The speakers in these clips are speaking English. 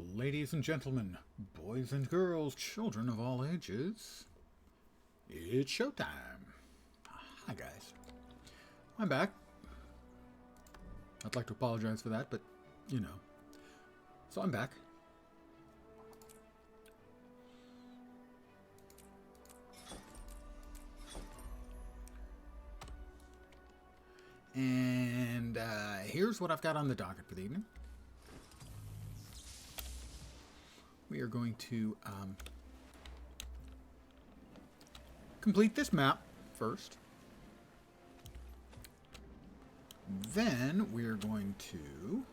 Ladies and gentlemen, boys and girls, children of all ages, it's showtime. Hi guys, I'm back. I'd like to apologize for that, but you know. So I'm back. And here's what I've got on the docket for the evening. We are going to complete this map first. Then we're going to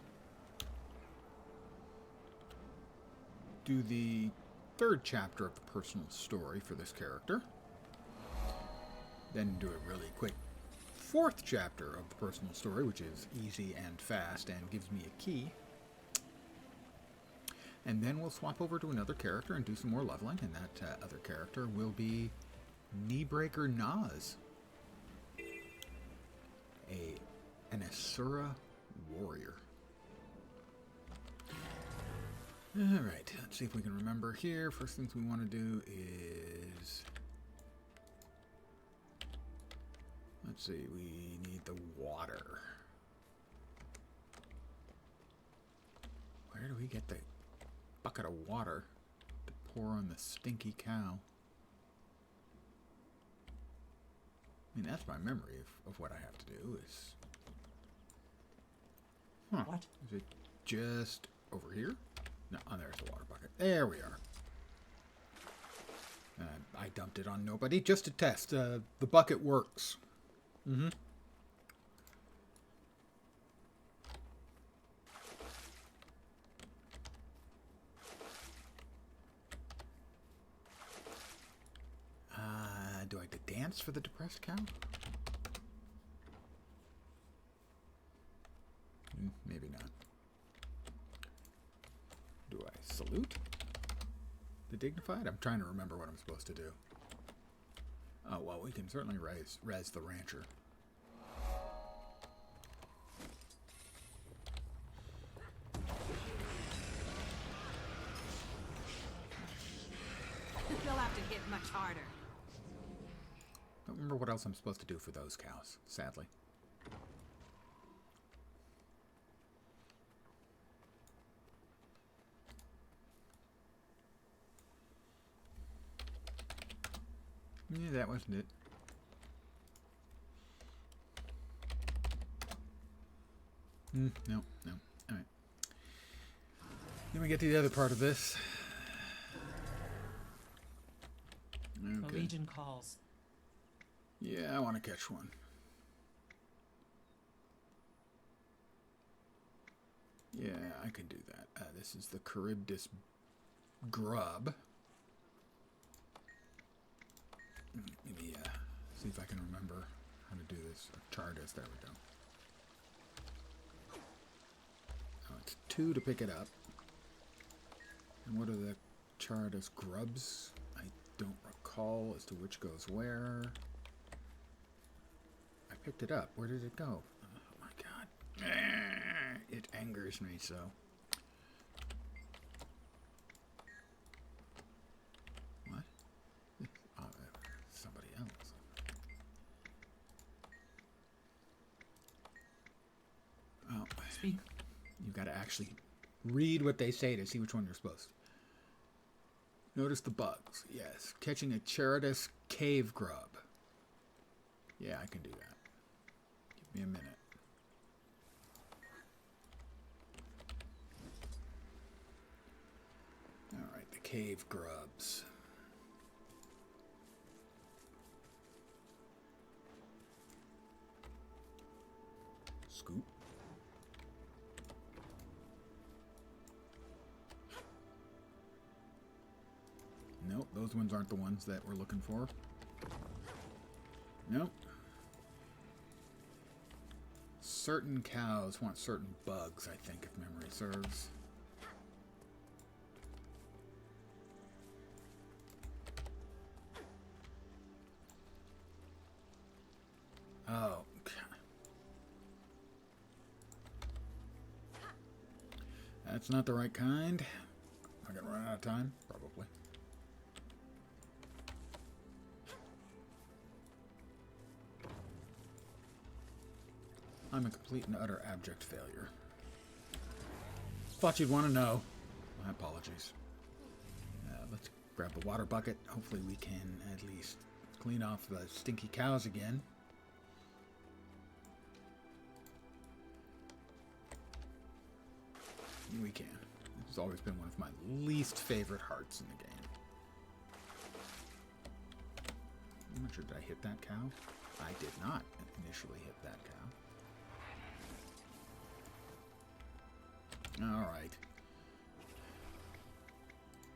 do the third chapter of the personal story for this character. Then do a really quick fourth chapter of the personal story, which is easy and fast and gives me a key. And then we'll swap over to another character and do some more leveling, and that other character will be Kneebreaker Naz, an Asura warrior. Alright, let's see if we can remember here. First things we want to do is... Let's see, we need the water. Where do we get the bucket of water to pour on the stinky cow? I mean, that's my memory of what I have to do is... Huh. What? Is it just over here? No, oh, there's the water bucket. There we are. I dumped it on nobody just to test. The bucket works. Mm-hmm. Do I have to dance for the depressed cow? Maybe not. Do I salute the dignified? I'm trying to remember what I'm supposed to do. Oh, well, we can certainly res the rancher. They'll have to hit much harder. Don't remember what else I'm supposed to do for those cows, sadly. Yeah, that wasn't it. No. Alright. Then we get to the other part of this. The Okay. Legion calls. Yeah, I want to catch one. Yeah, I can do that. This is the Charybdis grub. Maybe see if I can remember how to do this. Chardas, there we go. Oh, it's 2 to pick it up. And what are the Chardas grubs? I don't recall as to which goes where. I picked it up. Where did it go? Oh my god. It angers me so. What? Oh, somebody else. Oh. Speak. You've got to actually read what they say to see which one you're supposed to. Notice the bugs. Yes. Catching a Charybdis cave grub. Yeah, I can do that. Give me a minute. Alright, the cave grubs. Scoop. Nope, those ones aren't the ones that we're looking for. Nope. Certain cows want certain bugs, I think, if memory serves. Oh, okay. That's not the right kind. run out of time? Probably. I'm a complete and utter abject failure. Thought you'd want to know. My apologies. Let's grab the water bucket. Hopefully we can at least clean off the stinky cows again. We can. This has always been one of my least favorite hearts in the game. I'm not sure, did I hit that cow? I did not initially hit that cow. Alright.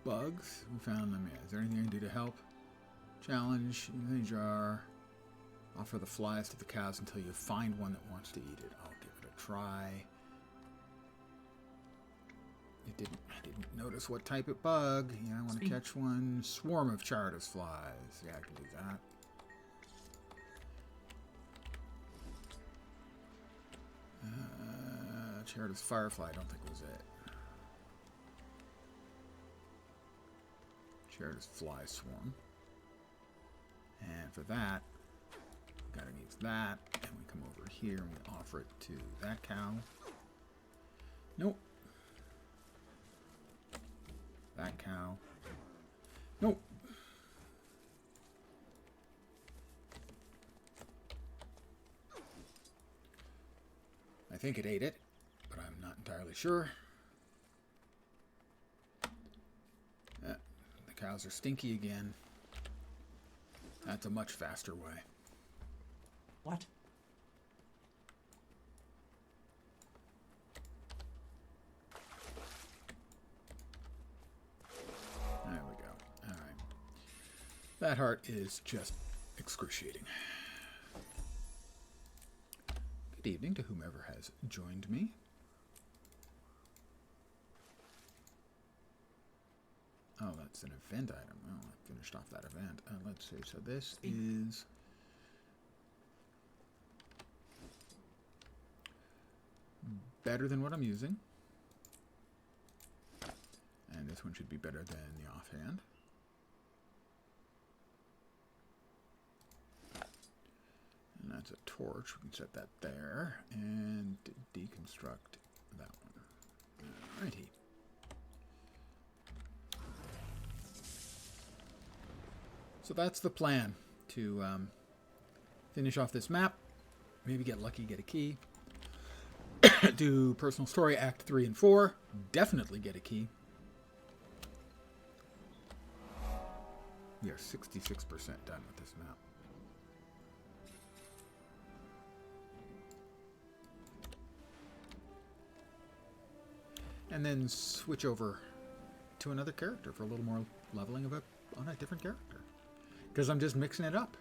Bugs. We found them. Yeah. Is there anything I can do to help? Challenge. In the jar. Offer the flies to the cows until you find one that wants to eat it. I'll give it a try. I didn't notice what type of bug. Yeah, I want to catch one. Swarm of Chardas flies. Yeah, I can do that. Chardas firefly, I don't think was it. Chardas fly swarm. And for that, gotta use that. And we come over here and we offer it to that cow. Nope. That cow. Nope. I think it ate it, but I'm not entirely sure. The cows are stinky again. That's a much faster way. What? There we go. All right. That heart is just excruciating. Good evening to whomever has joined me. Oh, that's an event item. Oh, I finished off that event. Let's see. So this is... better than what I'm using. And this one should be better than the offhand. And that's a torch. We can set that there. And deconstruct that one. Alrighty. So that's the plan. To finish off this map. Maybe get lucky, get a key. Do Personal Story Act 3 and 4. Definitely get a key. We are 66% done with this map. And then switch over to another character for a little more leveling of on a different character. Because I'm just mixing it up.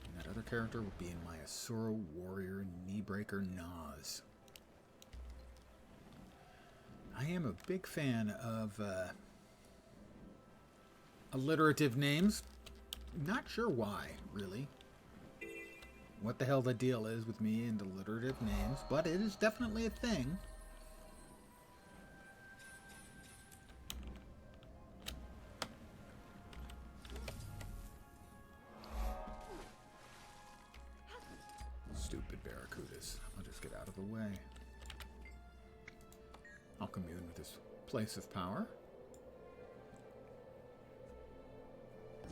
And that other character will be in my Asura Warrior Kneebreaker Nas. I am a big fan of alliterative names. Not sure why, really. What the hell the deal is with me and alliterative names, but it is definitely a thing. Stupid barracudas. I'll just get out of the way. I'll commune with this place of power.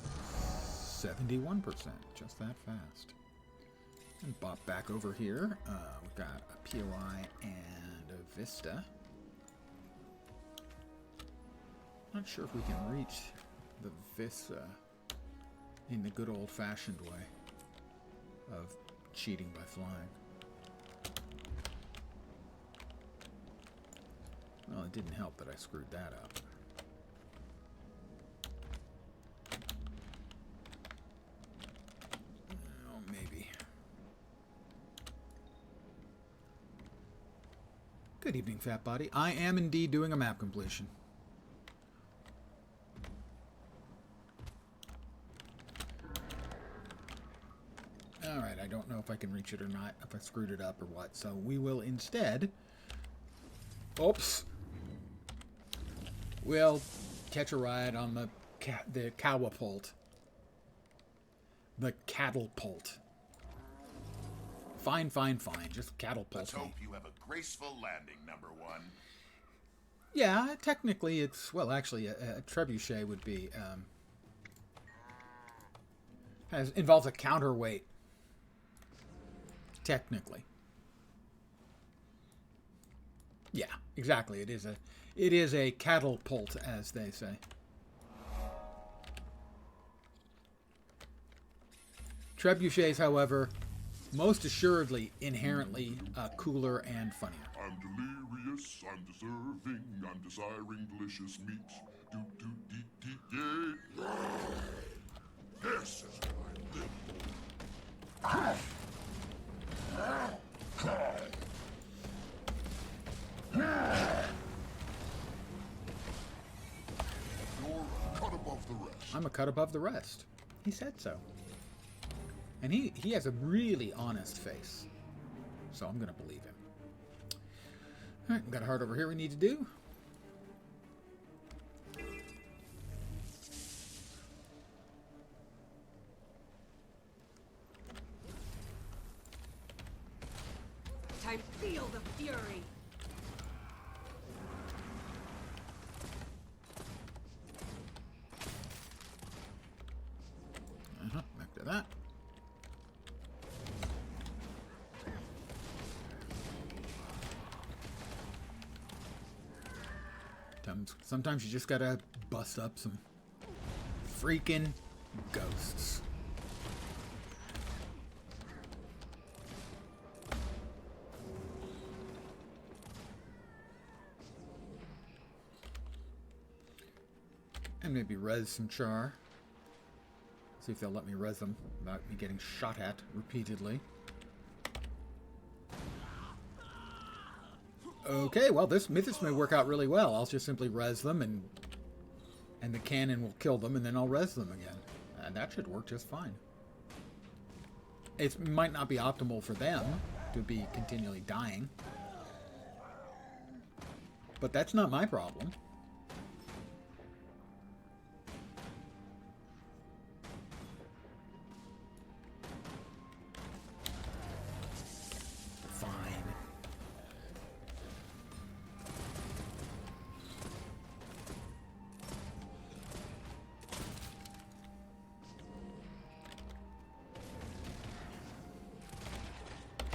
71%, just that fast. And bop back over here. We've got a POI and a Vista. Not sure if we can reach the Vista in the good old-fashioned way of cheating by flying. Well, it didn't help that I screwed that up. Oh, maybe. Good evening, Fat Body. I am indeed doing a map completion. Alright, I don't know if if I can reach it or not, if I screwed it up or what. So we will instead... Oops. We'll catch a ride on the cowapult. The catapult. Fine. Just catapult Let's me. hope you have a graceful landing, number one. Yeah, technically it's... Well, actually, a trebuchet would be... involves a counterweight. Technically. Yeah, exactly. It is a catapult, as they say. Trebuchets, however, most assuredly inherently cooler and funnier. I'm delirious, I'm deserving, I'm desiring delicious meat. Yay! This is where I live. You're cut above the rest. I'm a cut above the rest. He said so. And he has a really honest face. So I'm going to believe him. Alright, we've got a heart over here we need to do. I feel the fury. Back to that. Sometimes you just gotta bust up some freaking ghosts. And maybe res some char. See if they'll let me res them without me getting shot at repeatedly. Okay, well, this may work out really well. I'll just simply res them, and the cannon will kill them, and then I'll res them again. And that should work just fine. It might not be optimal for them to be continually dying. But that's not my problem.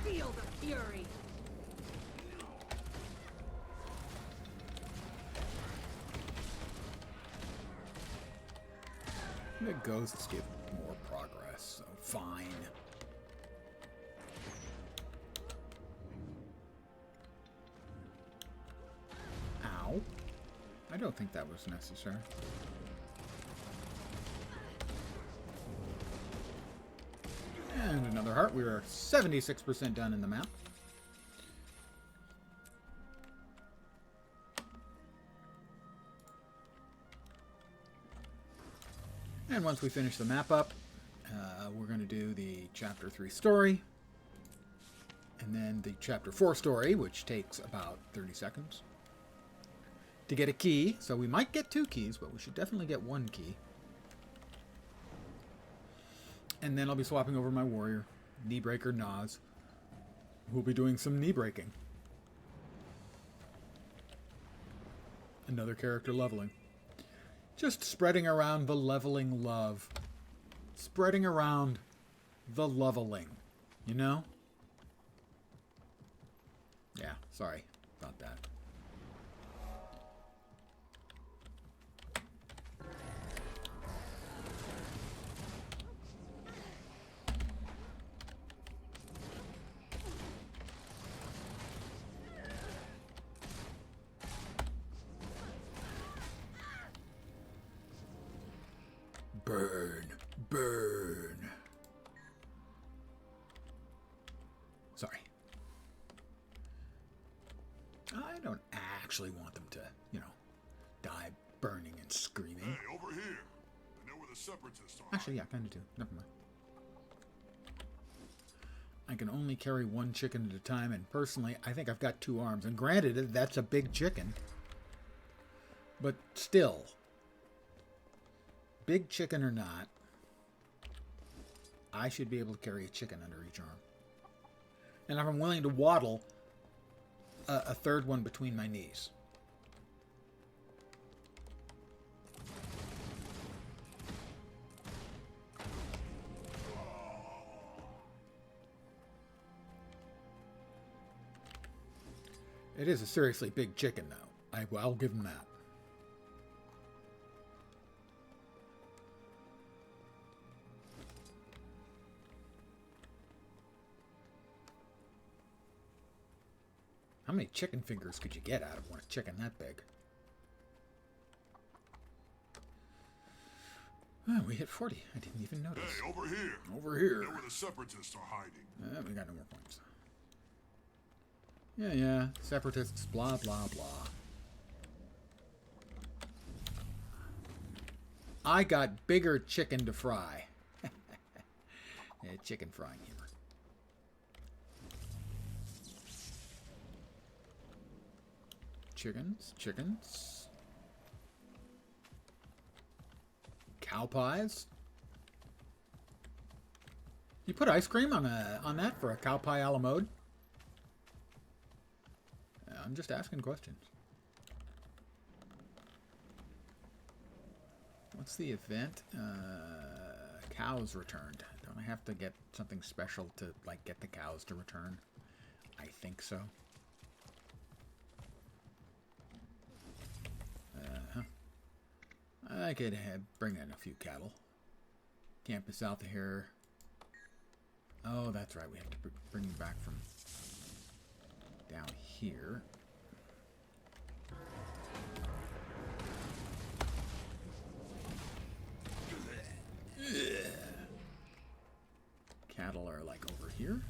Feel the fury. The ghosts give more progress, so fine. Ow. I don't think that was necessary. And another heart. We are 76% done in the map. And once we finish the map up, we're going to do the Chapter 3 story. And then the Chapter 4 story, which takes about 30 seconds. To get a key. So we might get 2 keys, but we should definitely get 1 key. And then I'll be swapping over my warrior, Kneebreaker Nas. We'll be doing some knee breaking. Another character leveling. Just spreading around the leveling love. Spreading around the leveling. You know? Yeah, sorry about that. Burn. Burn. Sorry. I don't actually want them to, you know, die burning and screaming. Hey, over here. I know where the separatists are. Actually, yeah, I kind of do. Never mind. I I can only carry one chicken at a time, and personally, I think I've got 2 arms. And granted, that's a big chicken. But still, big chicken or not, I should be able to carry a chicken under each arm. And I'm willing to waddle a third one between my knees. It is a seriously big chicken, though. I'll give him that. How many chicken fingers could you get out of one chicken that big? Oh, we hit 40. I didn't even notice. Hey, over here. Over here. There where the separatists are hiding. We got no more points. Yeah. Separatists, blah, blah, blah. I got bigger chicken to fry. Chicken frying humor. Chickens. Cow pies. You put ice cream on that for a cow pie a la mode? I'm just asking questions. What's the event? Cows returned. Don't I have to get something special to, like, get the cows to return? I think so. I could bring in a few cattle. Campus south of here. Oh, that's right. We have to bring them back from down here. Cattle are like over here.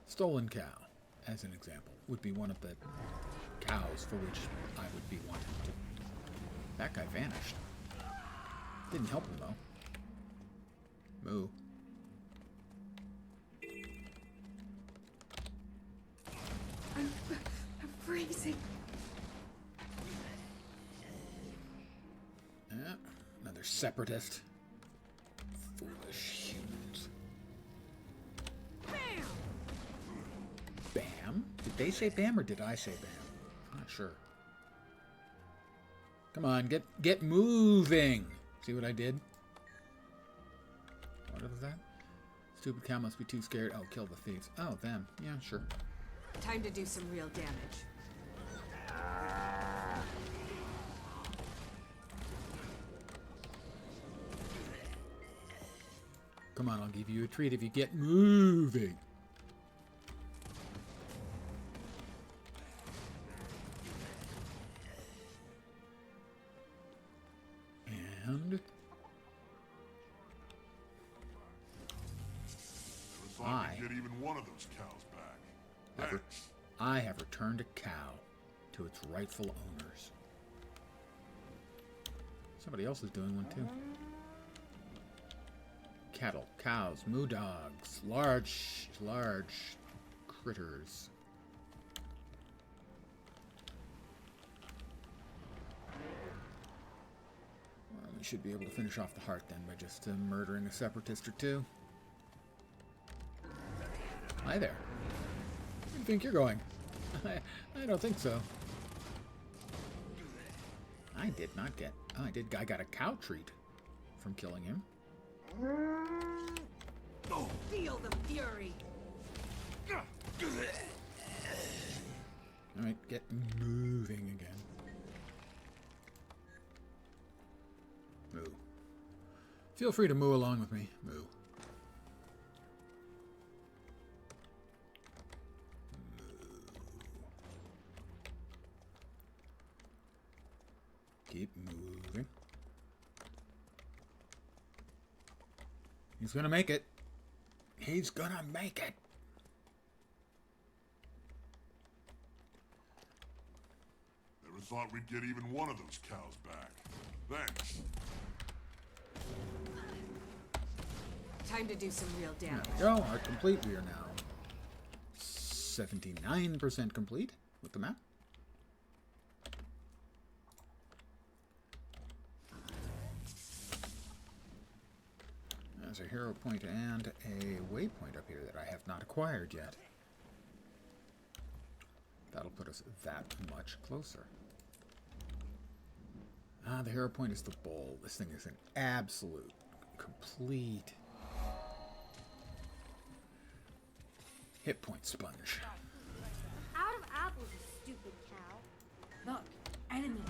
Stolen cow, as an example, would be one of the cows for which I would be wanting to. That guy vanished. Didn't help him though. Moo. I'm freezing. Yeah, another separatist. Foolish humans. Bam! Bam? Did they say bam or did I say bam? I'm not sure. Come on, get moving. See what I did? What is that? Stupid cow must be too scared. Oh, kill the thieves. Oh, them. Yeah, sure. Time to do some real damage. Come on, I'll give you a treat if you get moving. And Never thought we'd get even one of those cows back. Thanks. I have returned a cow to its rightful owners. Somebody else is doing one too. Cattle, cows, moo dogs, large critters. Well, we should be able to finish off the heart then by just murdering a separatist or two. Hi there. Where do you think you're going? I don't think so. I did not get... Oh, I got a cow treat from killing him. Feel the fury. Alright, get moving again. Moo. Feel free to moo along with me. Moo. Keep moving. He's gonna make it. He's gonna make it. Never thought we'd get even one of those cows back. Thanks. Time to do some real There damage. we go. Art complete. We are now 79% complete with the map. There's a hero point and a waypoint up here that I have not acquired yet. That'll put us that much closer. Ah, the hero point is the bowl. This thing is an absolute, complete hit point sponge. Out of apples, you stupid cow. Look, enemies.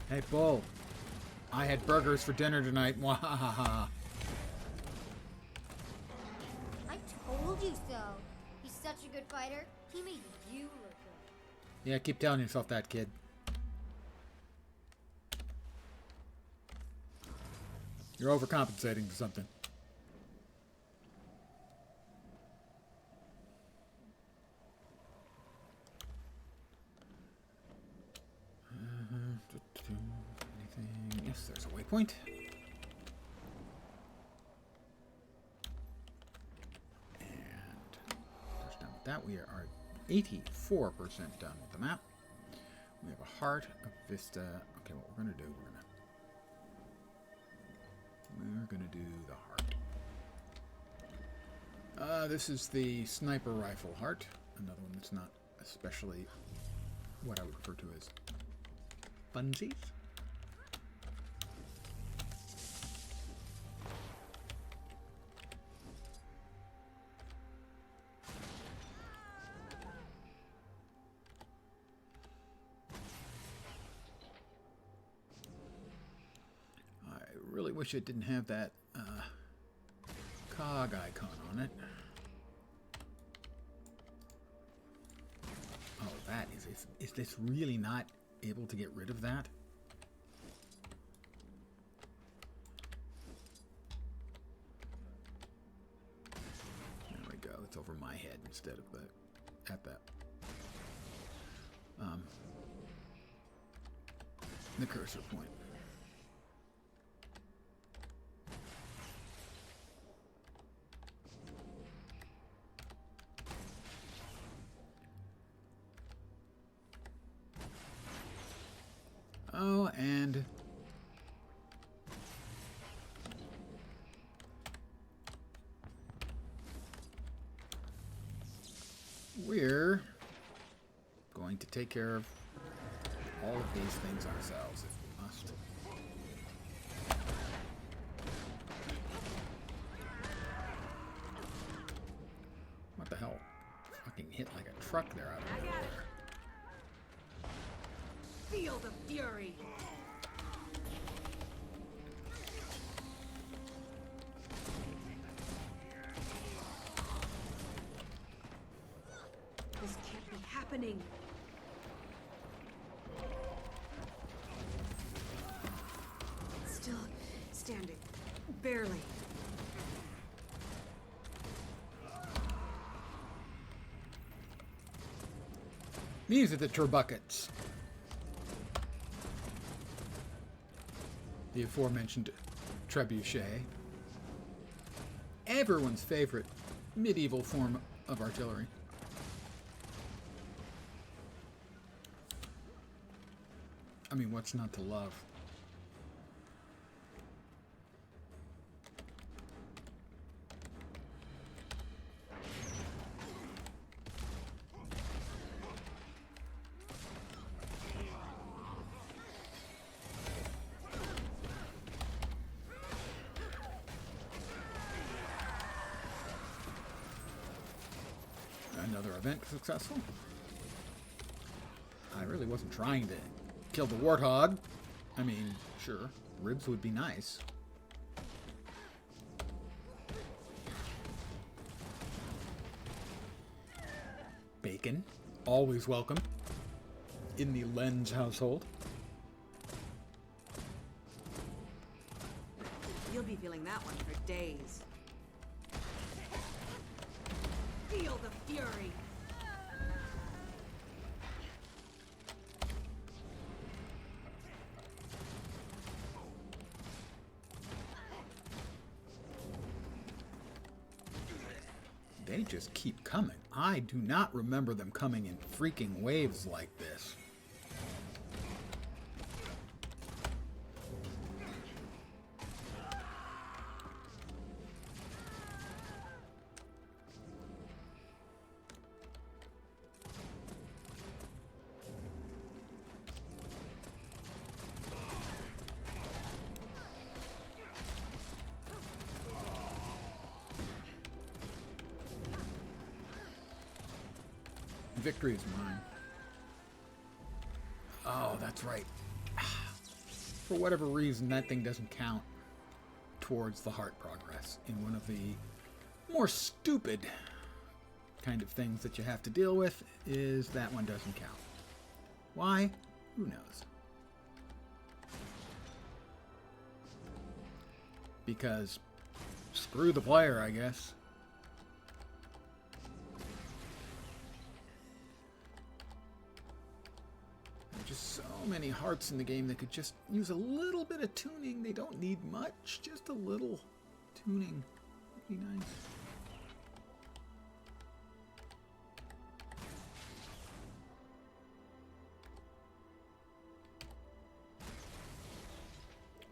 Hey, Bull. I had burgers for dinner tonight. Mwahaha. I told you so. He's such a good fighter. He made you look good. Yeah, keep telling yourself that, kid. You're overcompensating for something. Anything? Yes, there's a waypoint. And there's done with that. We are 84% done with the map. We have a heart, a vista. Okay, what we're gonna do? We're gonna do the heart. This is the sniper rifle heart. Another one that's not especially what I would refer to as funsies. I really wish it didn't have that cog icon on it. Oh, that is this really not able to get rid of that? There we go. It's over my head instead of at the cursor point. Oh, and we're going to take care of all of these things ourselves if we must. What the hell? Fucking hit like a truck there out of nowhere. Feel the fury. This can't be happening. Still standing. Barely. These are the turbuckets. The aforementioned trebuchet. Everyone's favorite medieval form of artillery. I mean, what's not to love? Another event successful. I really wasn't trying to kill the warthog. I mean, sure, ribs would be nice. Bacon, always welcome in the Lens household. You'll be feeling that one for days. Feel the fury. They just keep coming. I do not remember them coming in freaking waves like this. Victory is mine. Oh, that's right. For whatever reason, that thing doesn't count towards the heart progress in one of the more stupid kind of things that you have to deal with is that one doesn't count. Why? Who knows? Because screw the player, I guess. Just so many hearts in the game that could just use a little bit of tuning. They don't need much, just a little tuning would be nice.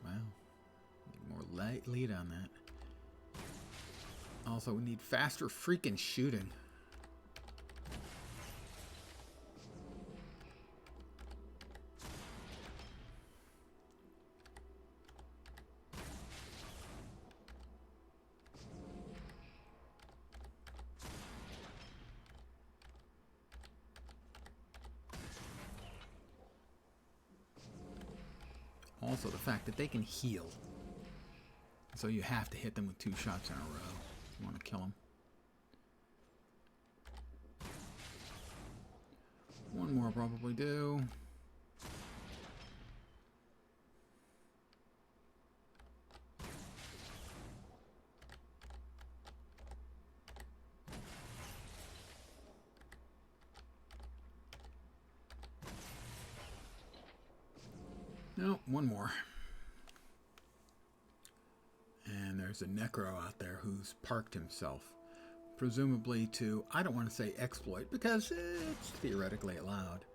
Wow, need more lead on that. Also, we need faster freaking shooting. Also, the fact that they can heal. So you have to hit them with 2 shots in a row if you want to kill them. One more probably do. No, one more. And there's a Necro out there who's parked himself. Presumably to, I don't want to say exploit, because it's theoretically allowed,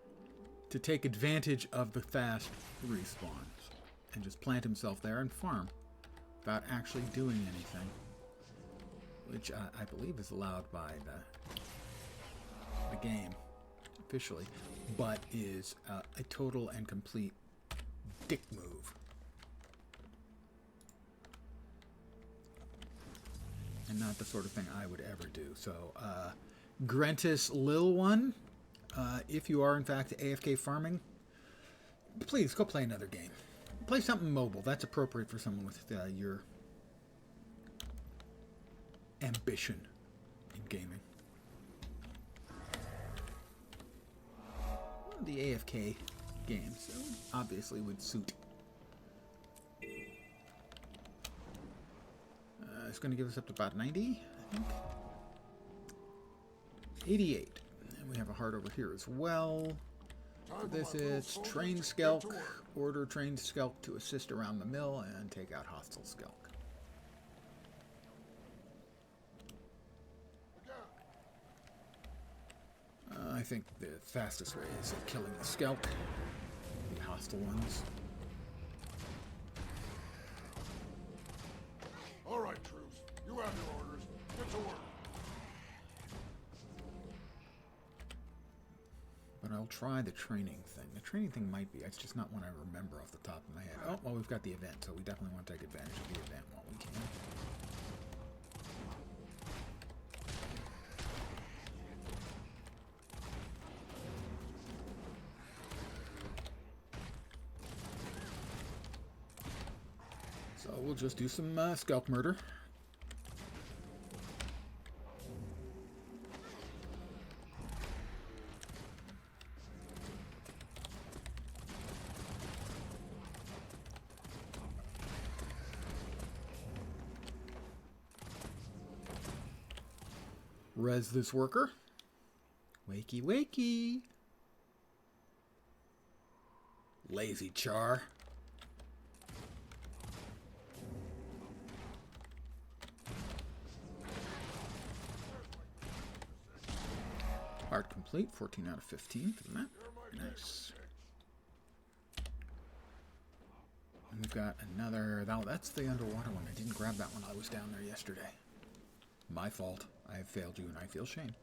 to take advantage of the fast respawns. And just plant himself there and farm. Without actually doing anything. Which I believe is allowed by the game. Officially. But is a total and complete dick move. And not the sort of thing I would ever do. So, Grentis Lil One, if you are in fact AFK farming, please go play another game. Play something mobile. That's appropriate for someone with your ambition in gaming. One of the AFK games obviously would suit. It's going to give us up to about 90, I think. 88. And we have a heart over here as well. For this is train Skelk. Order trained Skelk to assist around the mill and take out hostile Skelk. I think the fastest way is killing the Skelk. The hostile ones. All right, troops. You have your orders. Get to work. But I'll try the training thing. The training thing might be. It's just not one I remember off the top of my head. Oh, well, we've got the event, so we definitely want to take advantage of the event while we can. So we'll just do some scalp murder. Res this worker. Wakey, wakey. Lazy char. Part complete. 14 out of 15 for the map. Nice. And we've got another... That's the underwater one. I didn't grab that one. I was down there yesterday. My fault. I have failed you and I feel shame.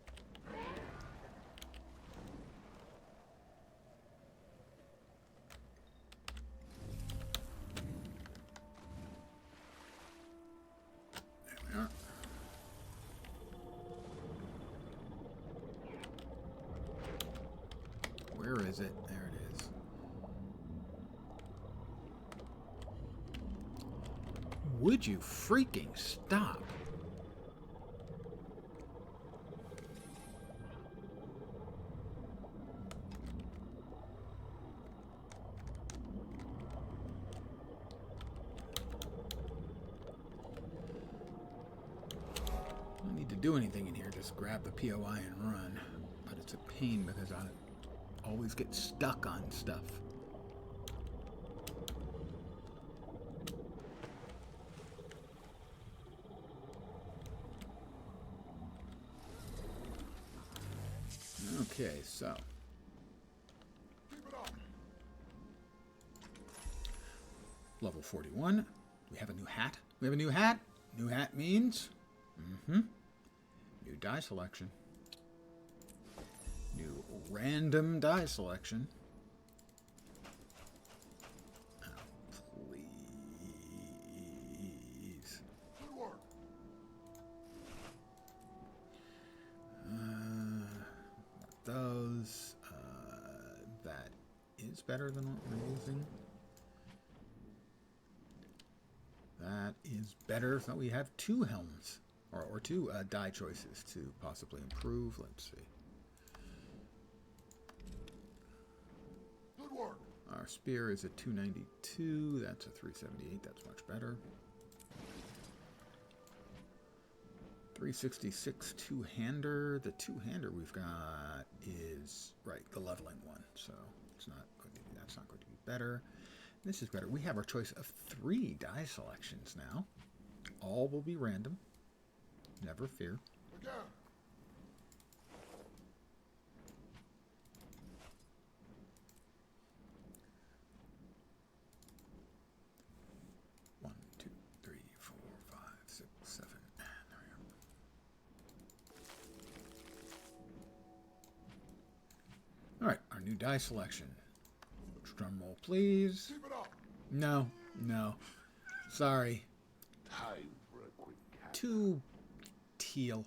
There we are. Where is it? There it is. Would you freaking stop? Do anything in here, just grab the POI and run. But it's a pain because I always get stuck on stuff. Okay, so. Level 41. We have a new hat. We have a new hat. New hat means... New die selection. New random die selection. Oh, please. Those. That is better than what we're using. That is better. So we have two helms. Or two die choices to possibly improve. Let's see. Good work. Our spear is a 292. That's a 378. That's much better. 366 two-hander. The two-hander we've got is the leveling one. So it's not going to be, that's not going to be better. This is better. We have our choice of 3 die selections now. All will be random. Never fear. Again. One, two, three, 4, 5, 6, 7. There we are. All right, our new die selection. Drum roll, please. Keep it up. No, no. Sorry. Time for a quick cat. Too teal.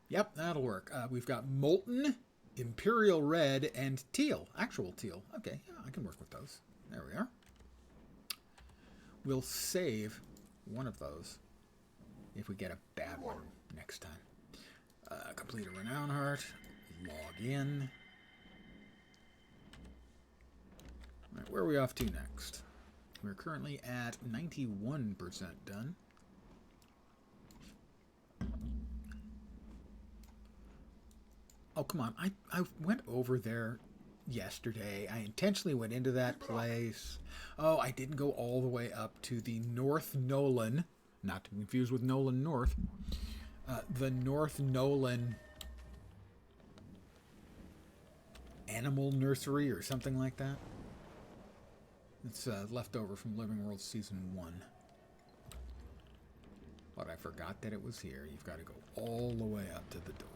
Yep, that'll work. We've got molten, imperial red, and teal. Actual teal. Okay, yeah, I can work with those. There we are. We'll save one of those if we get a bad one next time. Complete a renown heart. Log in. All right, where are we off to next? We're currently at 91% done. Oh, come on. I went over there yesterday. I intentionally went into that place. Oh, I didn't go all the way up to the North Nolan. Not to be confused with Nolan North. The North Nolan Animal Nursery or something like that. It's left over from Living World Season 1. But I forgot that it was here. You've got to go all the way up to the door.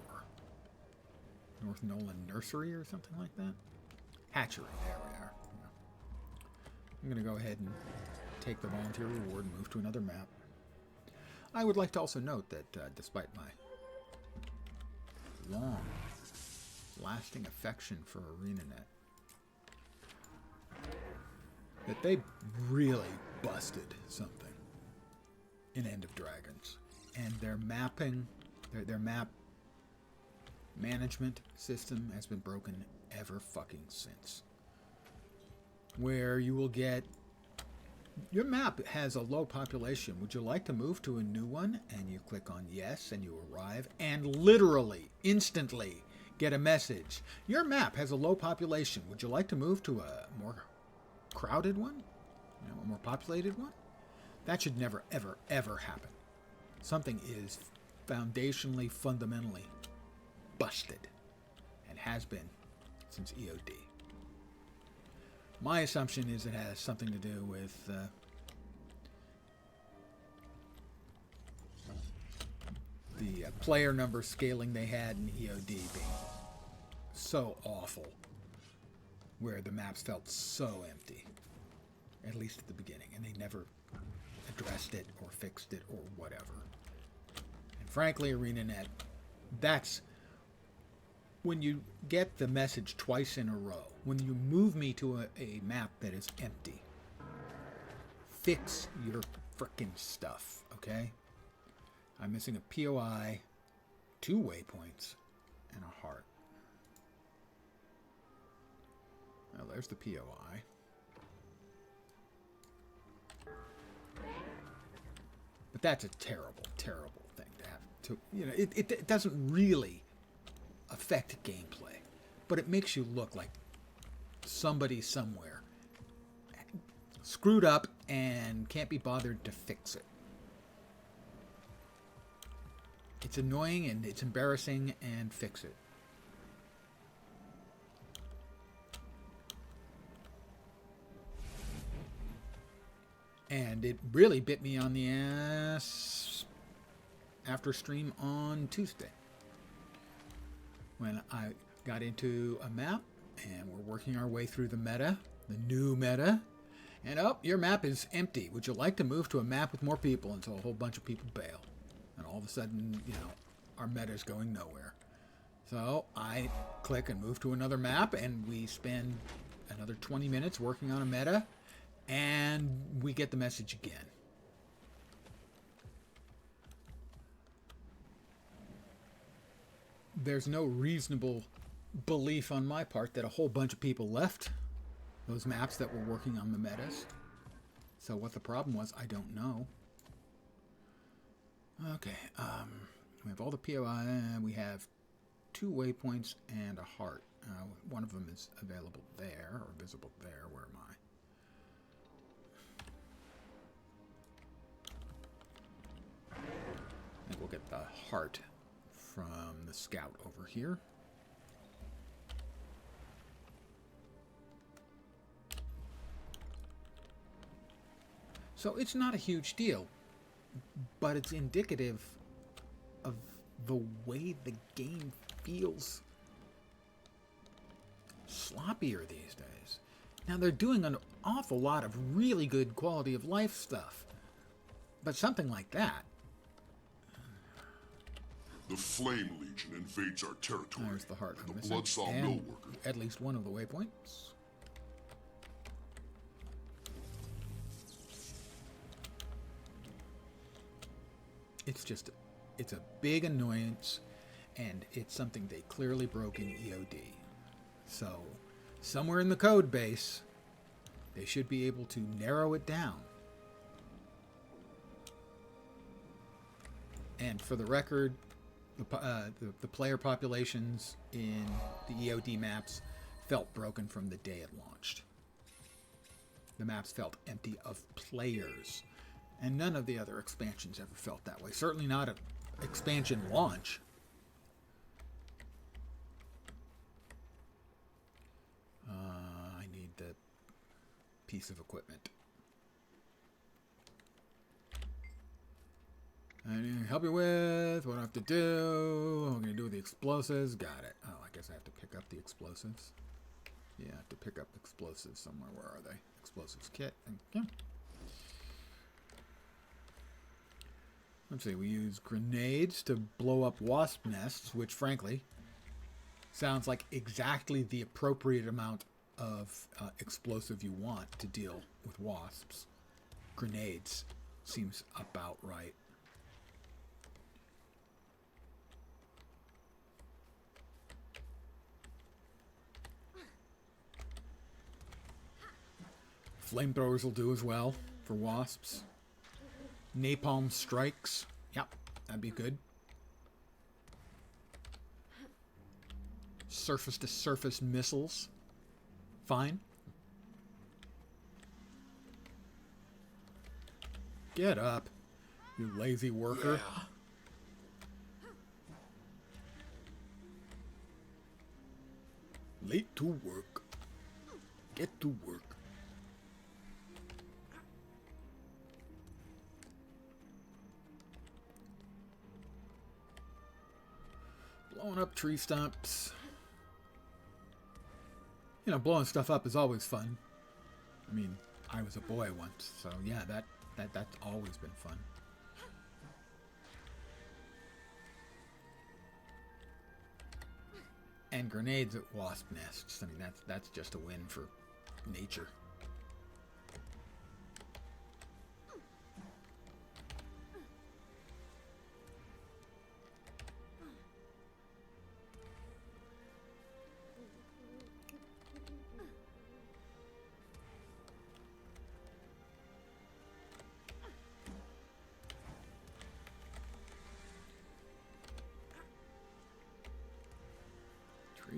North Nolan Nursery or something like that? Hatchery. There we are. I'm going to go ahead and take the volunteer reward and move to another map. I would like to also note that despite my long, lasting affection for ArenaNet, that they really busted something in End of Dragons. And their mapping, their map management system has been broken ever fucking since. Where you will get, your map has a low population. Would you like to move to a new one? And you click on yes, and you arrive, and literally, instantly, get a message. Your map has a low population. Would you like to move to a more crowded one? You know, a more populated one? That should never, ever, ever happen. Something is foundationally, fundamentally busted, and has been since EOD. My assumption is it has something to do with the player number scaling they had in EOD being so awful, where the maps felt so empty, at least at the beginning, and they never addressed it or fixed it or whatever. And frankly, ArenaNet, that's when you get the message twice in a row, when you move me to a map that is empty, fix your frickin' stuff, okay? I'm missing a POI, 2 waypoints, and a heart. Well, there's the POI. But that's a terrible, terrible thing to have to, you know, it doesn't really affect gameplay, but it makes you look like somebody somewhere screwed up and can't be bothered to fix it. It's annoying and it's embarrassing, and fix it. And it really bit me on the ass after stream on Tuesday, when I got into a map and we're working our way through the meta, the new meta, and oh, your map is empty. Would you like to move to a map with more people? Until a whole bunch of people bail. And all of a sudden, you know, our meta is going nowhere. So I click and move to another map, and we spend another 20 minutes working on a meta, and we get the message again. There's no reasonable belief on my part that a whole bunch of people left those maps that were working on the metas. So what the problem was, I don't know. Okay, we have all the POI, we have 2 waypoints and a heart. One of them is available there, or visible there. Where am I? I think we'll get the heart from the scout over here. So it's not a huge deal, but it's indicative of the way the game feels sloppier these days. Now, they're doing an awful lot of really good quality of life stuff, but something like that. The Flame Legion invades our territory. There's the heart. The Bloodsaw and Millworker. at least one of the waypoints. It's a big annoyance, and it's something they clearly broke in EOD. So, somewhere in the code base, they should be able to narrow it down. And for the record, the player populations in the EOD maps felt broken from the day it launched. The maps felt empty of players. And none of the other expansions ever felt that way. Certainly not an expansion launch. I need the piece of equipment. I need to help you with what I have to do. What I'm going to do with the explosives. Got it. Oh, I guess I have to pick up the explosives. Yeah, I have to pick up explosives somewhere. Where are they? Explosives kit. Yeah. Let's see, we use grenades to blow up wasp nests, which frankly sounds like exactly the appropriate amount of explosive you want to deal with wasps. Grenades seems about right. Flamethrowers will do as well for wasps. Napalm strikes. Yep, that'd be good. Surface-to-surface missiles. Fine. Get up, you lazy worker. Yeah. Late to work. Get to work. Blowing up tree stumps. You know, blowing stuff up is always fun. I mean, I was a boy once, so yeah, that's always been fun. And grenades at wasp nests. I mean, that's just a win for nature.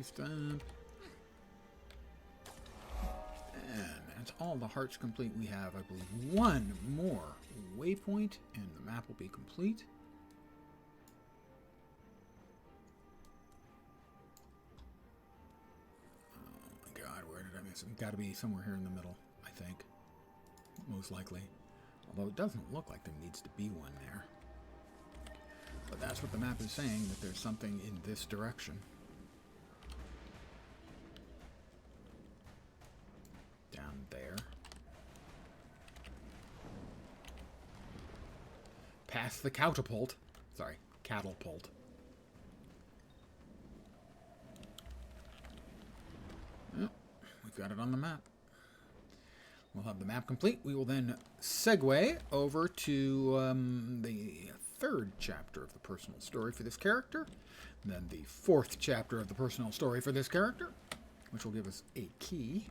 Stump. And that's all the hearts complete we have. I believe one more waypoint and the map will be complete. Oh my god, where did I miss it? It's got to be somewhere here in the middle, I think. Most likely. Although it doesn't look like there needs to be one there. But that's what the map is saying, that there's something in this direction. There. Past the catapult. Sorry, catapult. Oh, we've got it on the map. We'll have the map complete. We will then segue over to the third chapter of the personal story for this character. Then the fourth chapter of the personal story for this character, which will give us a key.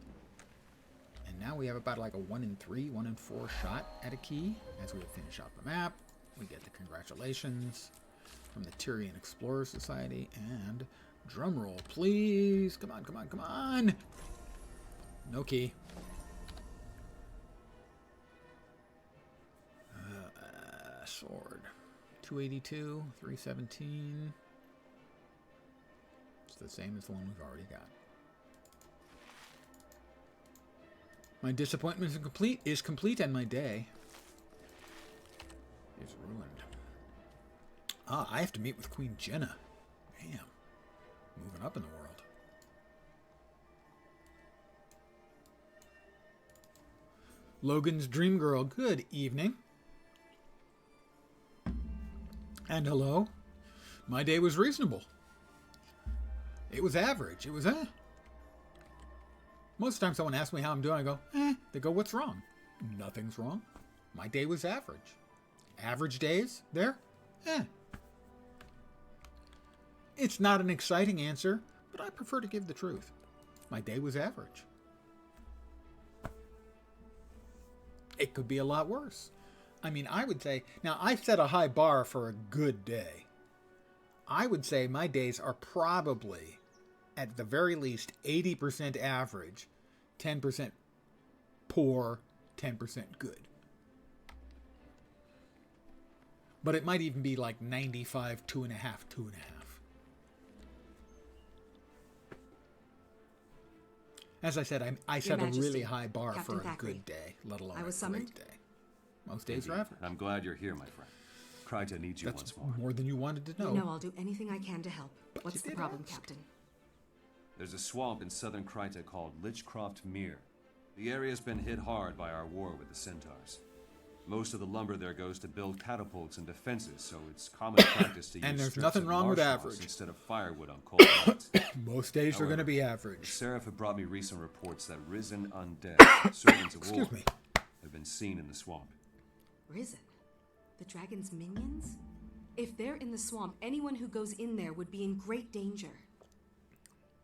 And now we have about like a 1 in 3, 1 in 4 shot at a key. As we finish out the map, we get the congratulations from the Tyrian Explorer Society. And drum roll, please. Come on, come on, come on. No key. Sword. 282, 317. It's the same as the one we've already got. My disappointment is complete, and my day is ruined. Ah, I have to meet with Queen Jenna. Damn. Moving up in the world. Logan's Dream Girl, good evening. And hello. My day was reasonable. It was average. It was, Most of the time someone asks me how I'm doing, I go, They go, what's wrong? Nothing's wrong. My day was average. Average days, there? It's not an exciting answer, but I prefer to give the truth. My day was average. It could be a lot worse. I mean, I would say, now I set a high bar for a good day. I would say my days are probably, at the very least, 80% average, 10% poor, 10% good. But it might even be like 95, 2.5, 2.5. As I said, I set a really high bar Captain for a Thackeray. good day, let alone I was a great summoned? day. Most days are average. I'm glad you're here, my friend. Kryta needs you That's once more. more than you wanted to know. You know I'll do anything I can to help. But What's you the did problem, ask. Captain? There's a swamp in southern Kryta called Lichcroft Mere. The area's been hit hard by our war with the Centaurs. Most of the lumber there goes to build catapults and defenses, so it's common practice to use And there's strips nothing of wrong with marsh moss average. instead of firewood on cold nights. Most days are going to be The average. Seraph have brought me recent reports that risen undead, servants of war, Excuse me. have been seen in the swamp. Risen? The dragon's minions? If they're in the swamp, anyone who goes in there would be in great danger.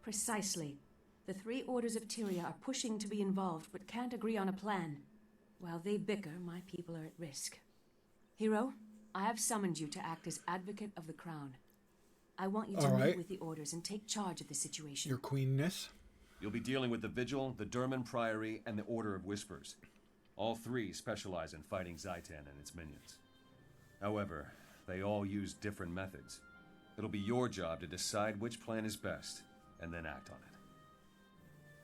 Precisely. The three orders of Tyria are pushing to be involved, but can't agree on a plan. While they bicker, my people are at risk. Hero, I have summoned you to act as advocate of the crown. I want you to meet with the orders and take charge of the situation. Your queenness. You'll be dealing with the Vigil, the Durman Priory, and the Order of Whispers. All three specialize in fighting Zaitan and its minions. However, they all use different methods. It'll be your job to decide which plan is best, and then act on it.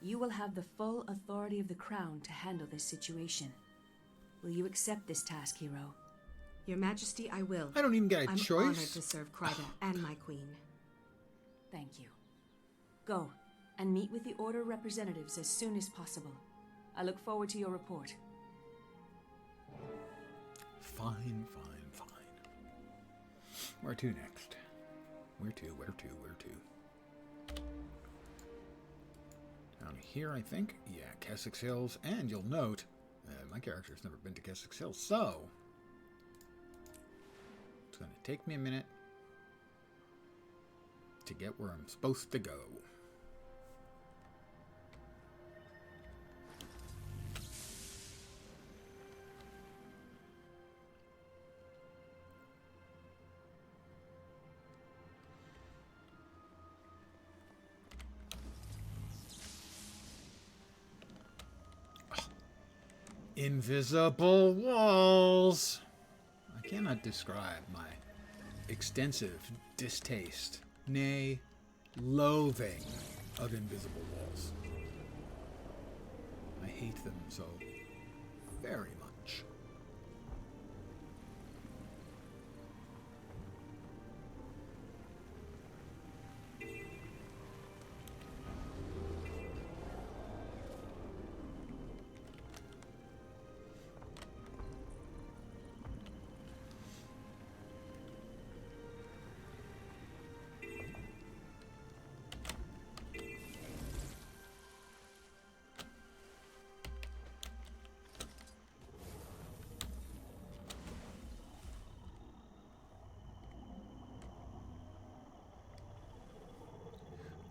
You will have the full authority of the crown to handle this situation. Will you accept this task, Hero? Your Majesty, I will. I don't even get a I'm choice. honored to serve Kryda and my queen. Thank you. Go, and meet with the Order representatives as soon as possible. I look forward to your report. Fine. Where to next? Where to? Down here, I think. Yeah, Keswick's Hills. And you'll note, my character's never been to Keswick's Hills, so it's going to take me a minute to get where I'm supposed to go. Invisible walls. I cannot describe my extensive distaste, nay, loathing of invisible walls. I hate them so very much.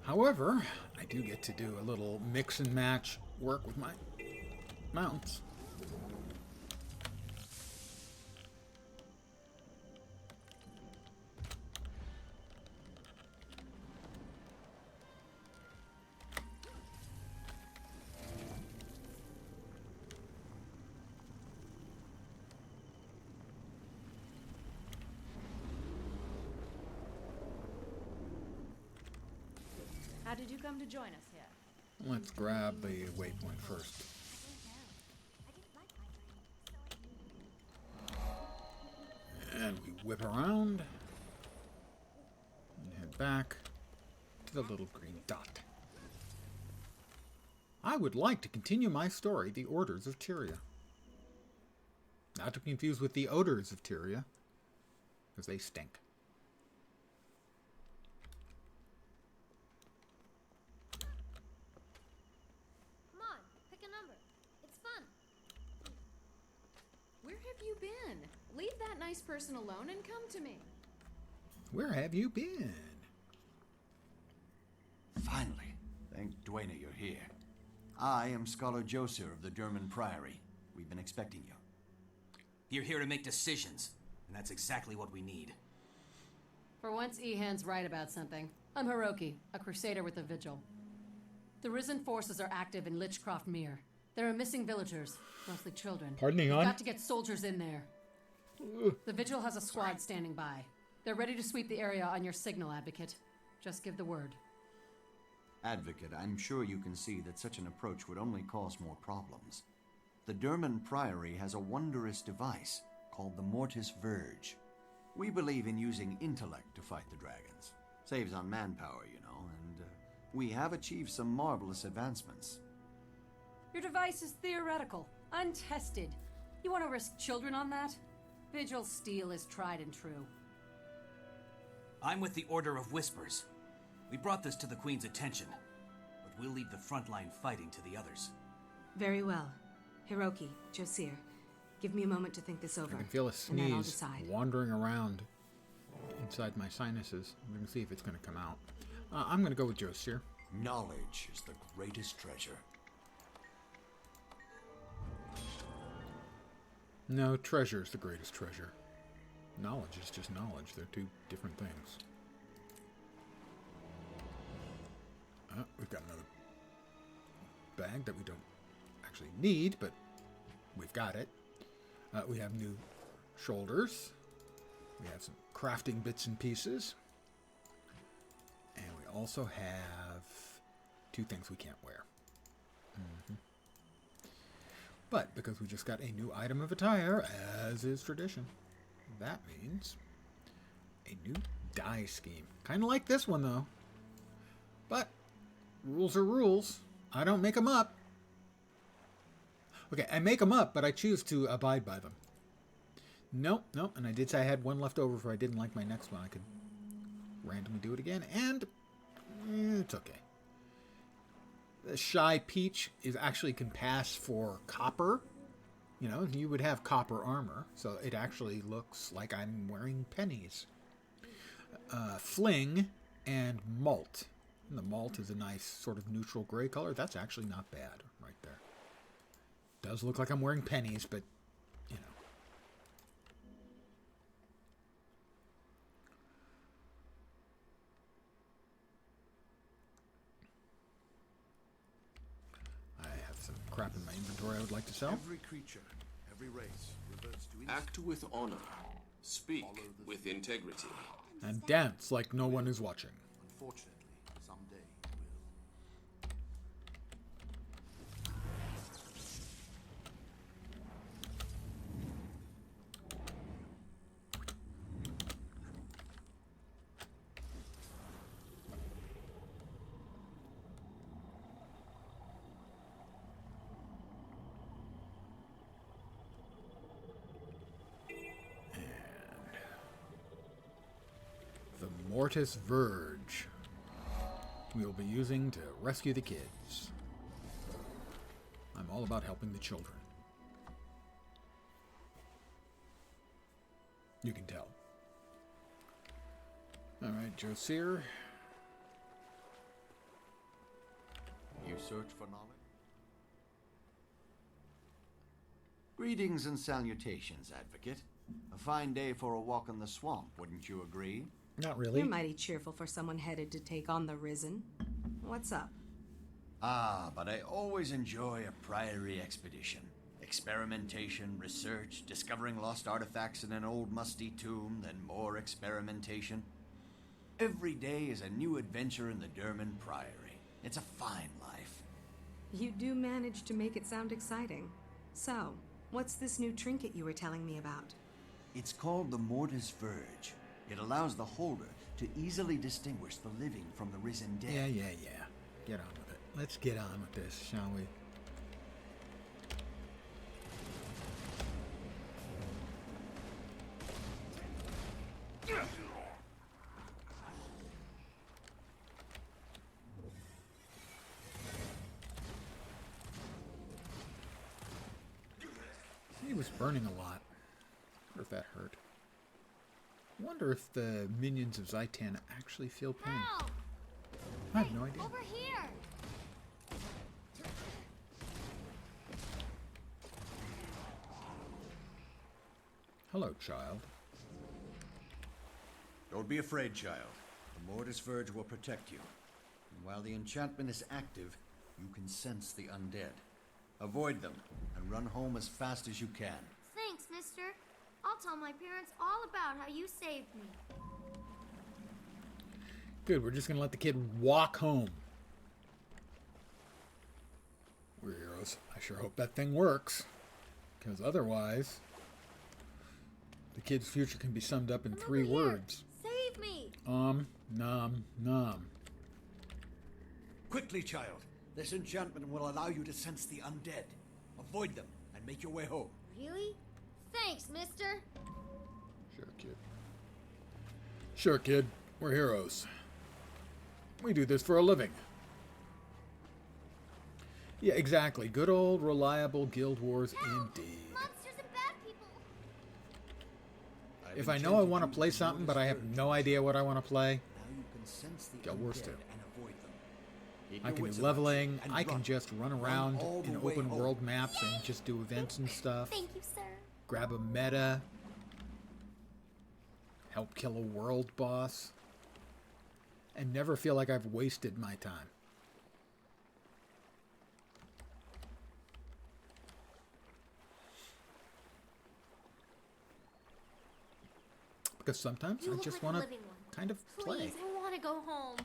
However, I do get to do a little mix and match work with my mounts. How did you come to join us here? Let's grab the waypoint first. And we whip around and head back to the little green dot. I would like to continue my story, The Orders of Tyria. Not to be confused with The Odors of Tyria, because they stink. Come on, pick a number. It's fun. Where have you been? Leave that nice person alone and come to me. Where have you been? Finally. Thank Dwayne you're here. I am Scholar Joser of the Durman Priory. We've been expecting you. You're here to make decisions, and that's exactly what we need. For once, Ehan's right about something. I'm Hiroki, a crusader with the Vigil. The Risen forces are active in Lichcroft Mere. There are missing villagers, mostly children. Pardoning We've on? got to get soldiers in there. The Vigil has a squad standing by. They're ready to sweep the area on your signal, Advocate. Just give the word. Advocate, I'm sure you can see that such an approach would only cause more problems. The Durman Priory has a wondrous device called the Mortis Verge. We believe in using intellect to fight the dragons. Saves on manpower, you know, and we have achieved some marvelous advancements. Your device is theoretical, untested. You want to risk children on that? Vigil steel is tried and true. I'm with the Order of Whispers. We brought this to the Queen's attention, but we'll leave the front line fighting to the others. Very well. Hiroki, Josir, give me a moment to think this over. I can feel a and then I'll sneeze decide. wandering around inside my sinuses. I'm going to see if it's going to come out. I'm going to go with Josir. Knowledge is the greatest treasure. No, treasure is the greatest treasure. Knowledge is just knowledge. They're two different things. We've got another bag that we don't actually need, but we've got it. We have new shoulders. We have some crafting bits and pieces. And we also have 2 things we can't wear. But because we just got a new item of attire, as is tradition, that means a new dye scheme. Kind of like this one, though. But rules are rules. I don't make them up. Okay, I make them up, but I choose to abide by them. Nope. And I did say I had one left over if I didn't like my next one. I could randomly do it again, and it's okay. The Shy Peach actually can pass for copper. You know, you would have copper armor, so it actually looks like I'm wearing pennies. Fling and Malt. And the Malt is a nice sort of neutral gray color. That's actually not bad right there. Does look like I'm wearing pennies, but, you know. I have some crap in my inventory I would like to sell. Every creature, every race reverts to Act with honor. Speak with integrity. And dance like no one is watching. Unfortunately, someday The Mortis Verge. We will be using to rescue the kids. I'm all about helping the children. You can tell. Alright, Josir. You search for knowledge? Greetings and salutations, Advocate. A fine day for a walk in the swamp, wouldn't you agree? Not really. You're mighty cheerful for someone headed to take on the Risen. What's up? Ah, but I always enjoy a priory expedition. Experimentation, research, discovering lost artifacts in an old musty tomb, then more experimentation. Every day is a new adventure in the Derman Priory. It's a fine life. You do manage to make it sound exciting. So, what's this new trinket you were telling me about? It's called the Mortis Verge. It allows the holder to easily distinguish the living from the risen dead. Yeah. Get on with it. Let's get on with this, shall we? He was burning a lot. I wonder if that hurt. I wonder if the minions of Zaitan actually feel pain. Ow! I have no idea. Over here! Hello, child. Don't be afraid, child. The Mortis Verge will protect you. And while the enchantment is active, you can sense the undead. Avoid them, and run home as fast as you can. Thanks, mister. I'll tell my parents all about how you saved me. Good, we're just gonna let the kid walk home. We're heroes. I sure hope that thing works. Because otherwise, the kid's future can be summed up in 3 words. Save me! Nom, nom. Quickly, child. This enchantment will allow you to sense the undead. Avoid them and make your way home. Really? Thanks, mister. Sure, kid. Sure, kid. We're heroes. We do this for a living. Yeah, exactly. Good old reliable Guild Wars indeed. Monsters and bad people. If I know I want to play something, but I have no idea what I want to play, Now you can sense the Guild Wars 2. undead and avoid them. Keep I your can wits do about you leveling, and I can run. just run around all the in way open home. world maps and just do events and stuff. Thank you, sir. Grab a meta. Help kill a world boss. And never feel like I've wasted my time. Because sometimes You I look just like a want to living one. kind of play. Please, I want to go home.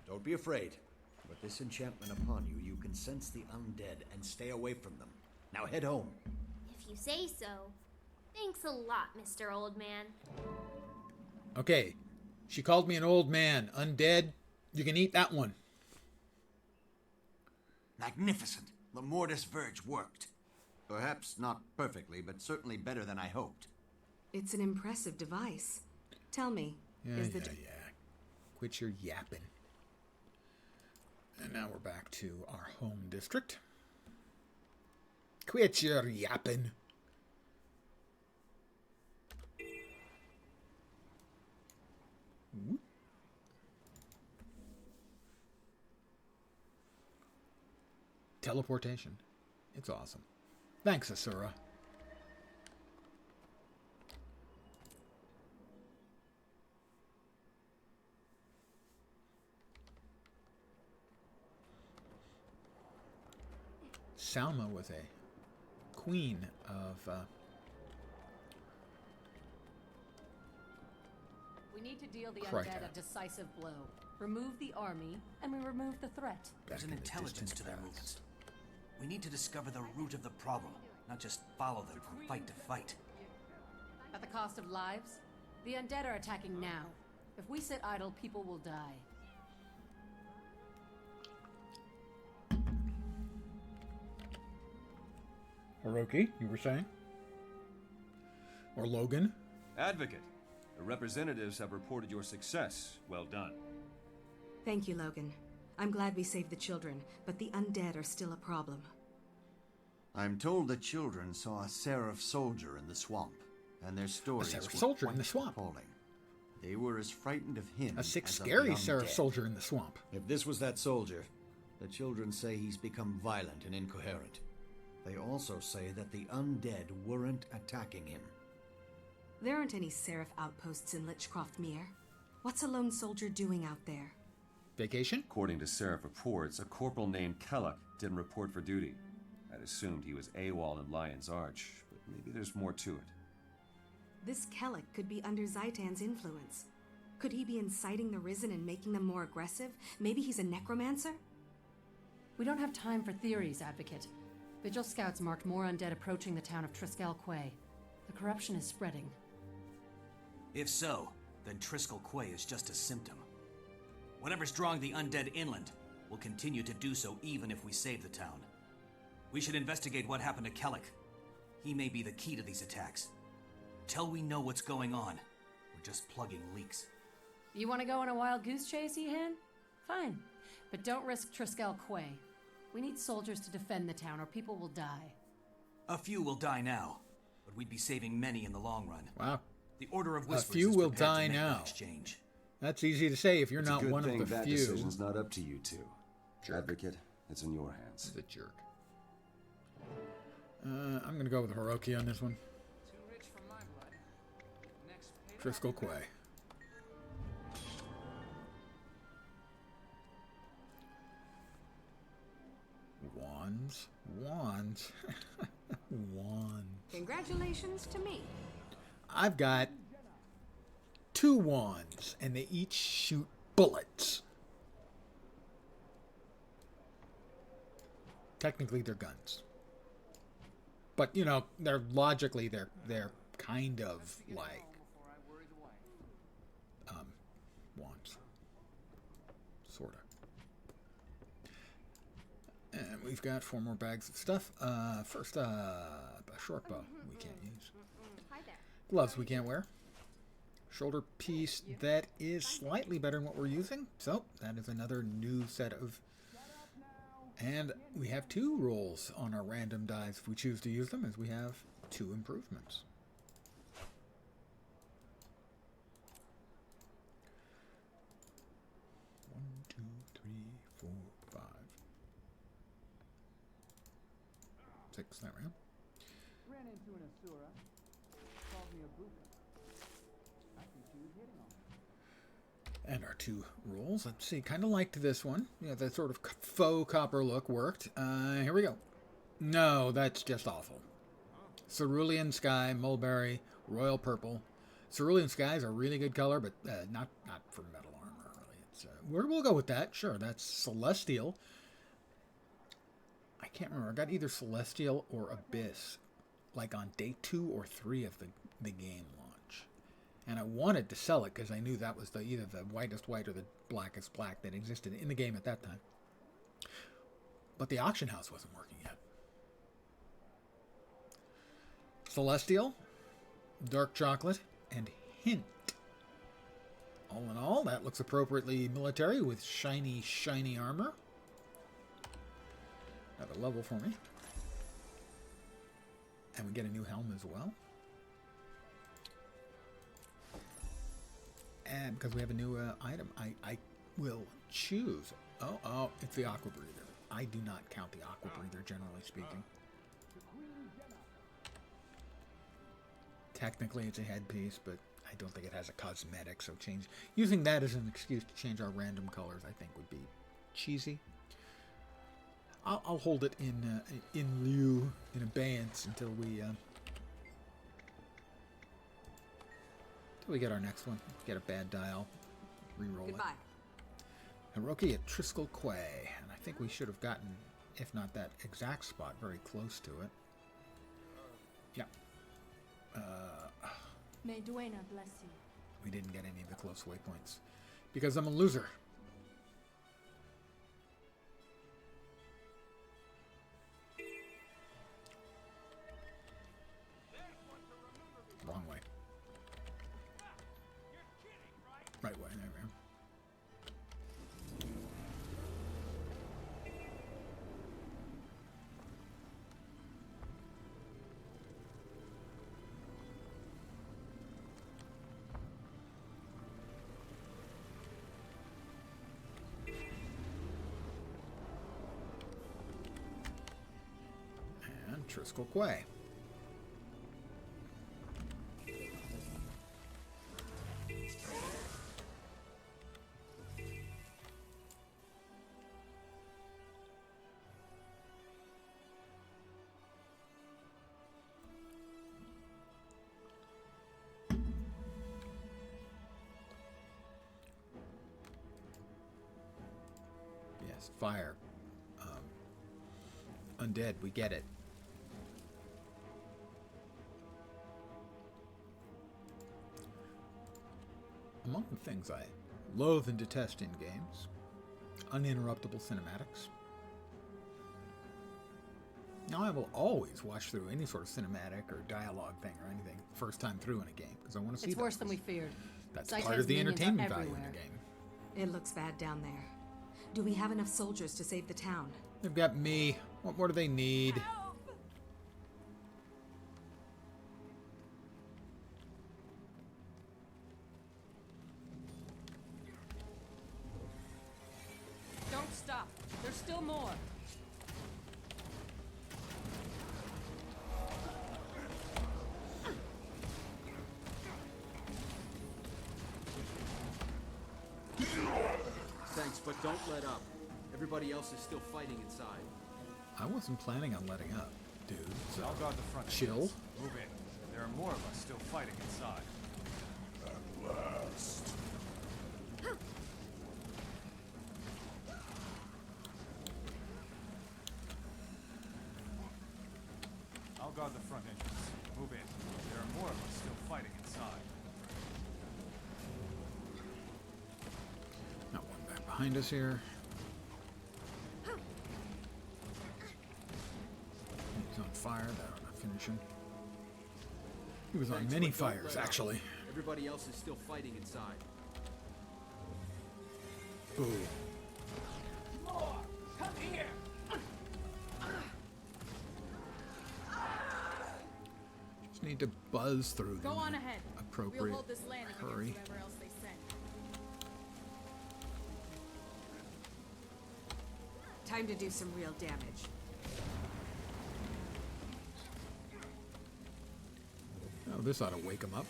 Don't be afraid. With this enchantment upon you, you can sense the undead and stay away from them. Now head home. If you say so. Thanks a lot, Mr. Old Man. Okay, she called me an old man. Undead, you can eat that one. Magnificent. The Mortis Verge worked. Perhaps not perfectly, but certainly better than I hoped. It's an impressive device. Tell me, Yeah. is Quit your yapping. And now we're back to our home district. Quit your yapping. Whoop. Teleportation. It's awesome. Thanks, Asura. Salma was a queen of... We need to deal the Crikey. undead a decisive blow. Remove the army, and we remove the threat. There's an intelligence to their movements. We need to discover the root of the problem, not just follow them from fight to fight. At the cost of lives? The undead are attacking now. If we sit idle, people will die. Hiroki, you were saying? Or Logan? Advocate, the representatives have reported your success. Well done. Thank you, Logan. I'm glad we saved the children, but the undead are still a problem. I'm told the children saw a Seraph soldier in the swamp, and their stories Seraph were soldier in quite the swamp? appalling. They were as frightened of him A sick, as of scary the Seraph undead. soldier in the swamp. If this was that soldier, the children say he's become violent and incoherent. They also say that the undead weren't attacking him. There aren't any Seraph outposts in Lichcroft Mere. What's a lone soldier doing out there? Vacation? According to Seraph reports, a corporal named Kellogg didn't report for duty. I'd assumed he was AWOL in Lion's Arch, but maybe there's more to it. This Kellic could be under Zaitan's influence. Could he be inciting the Risen and making them more aggressive? Maybe he's a necromancer? We don't have time for theories, Advocate. Vigil scouts marked more undead approaching the town of Triskel Quay. The corruption is spreading. If so, then Triskel Quay is just a symptom. Whatever's drawing the undead inland will continue to do so even if we save the town. We should investigate what happened to Kellic. He may be the key to these attacks. Till we know what's going on, we're just plugging leaks. You want to go on a wild goose chase, Ehan? Fine. But don't risk Triskel Quay. We need soldiers to defend the town or people will die. A few will die now, but we'd be saving many in the long run. Wow. The Order of A Whispers few is will prepared to die make that now. exchange. That's easy to say if you're It's not a good one thing of the that few. decision's not up to you two. Jerk. Advocate, it's in your hands. The jerk. I'm going to go with Hiroki on this one. Triskel Quay. Wands. Wands. Wands. Congratulations to me. I've got 2 wands, and they each shoot bullets. Technically, they're guns. But, you know, they're logically, they're kind of like wands. Sorta. And we've got 4 more bags of stuff. First up, short bow we can't use. Hi there. Gloves we can't wear. Shoulder piece that is slightly better than what we're using. So that is another new set of... And we have 2 rolls on our random dice if we choose to use them, as we have 2 improvements. One, two, three, 4, 5, 6. There we go. Ran into an Asura. Called me a buka. I think she was hitting on me. And our 2 rolls. Let's see. Kind of liked this one. Yeah, that sort of faux copper look worked. Here we go. No, that's just awful. Cerulean Sky, Mulberry, Royal Purple. Cerulean Sky is a really good color, but not for metal armor, really. It's, we'll go with that. Sure, that's Celestial. I can't remember. I got either Celestial or Abyss, like on day 2 or 3 of the game launch. And I wanted to sell it because I knew that was either the whitest white or the blackest black that existed in the game at that time. But the auction house wasn't working yet. Celestial, Dark Chocolate, and Hint. All in all, that looks appropriately military with shiny, shiny armor. Another level for me. And we get a new helm as well. And because we have a new item, I will choose. Oh, it's the Aqua Breather. I do not count the Aqua Breather, generally speaking. Technically, it's a headpiece, but I don't think it has a cosmetic, so using that as an excuse to change our random colors, I think would be cheesy. I'll hold it in lieu, in abeyance, until we get our next one. Get a bad dial, re-roll Goodbye. it. Hiroki at Triskel Quay, and I think we should have gotten, if not that exact spot, very close to it. Yeah. May Duena bless you. We didn't get any of the close waypoints because I'm a loser. Wrong way. Right way, there we go. And Triskel Quay. Yes, fire. Undead, we get it. Among the things I loathe and detest in games, uninterruptible cinematics. Now I will always watch through any sort of cinematic or dialogue thing or anything first time through in a game because I want to see. It's worse than we feared. That's Zaitan's part of the minions are entertainment value everywhere. in the game. It looks bad down there. Do we have enough soldiers to save the town? They've got me. What more do they need? Don't stop. There's still more. Thanks, but don't let up. Everybody else is still fighting inside. I wasn't planning on letting up, dude. So I'll guard the front. chill. Move in. There are more of us still fighting inside. At last. I'll guard the front entrance. Move in. There are more of us still fighting inside. Got one back behind us here. He's on fire. That ought to definition. He was on many fires, actually. Everybody else is still fighting inside. Ooh. More! Come here! Just need to buzz through them. Go on ahead. Appropriate We'll hold this landing hurry. against whoever else they send. Time to do some real damage. Oh, this ought to wake him up.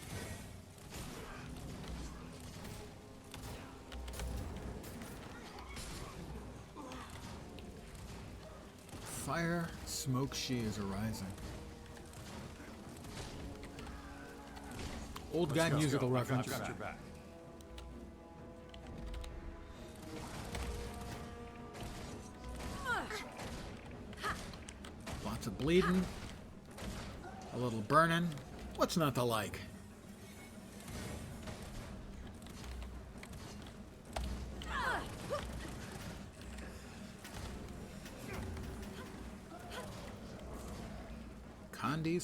Fire, smoke she is arising. Old guy musical reference. I've got your back. Lots of bleeding. A little burning. What's not to like?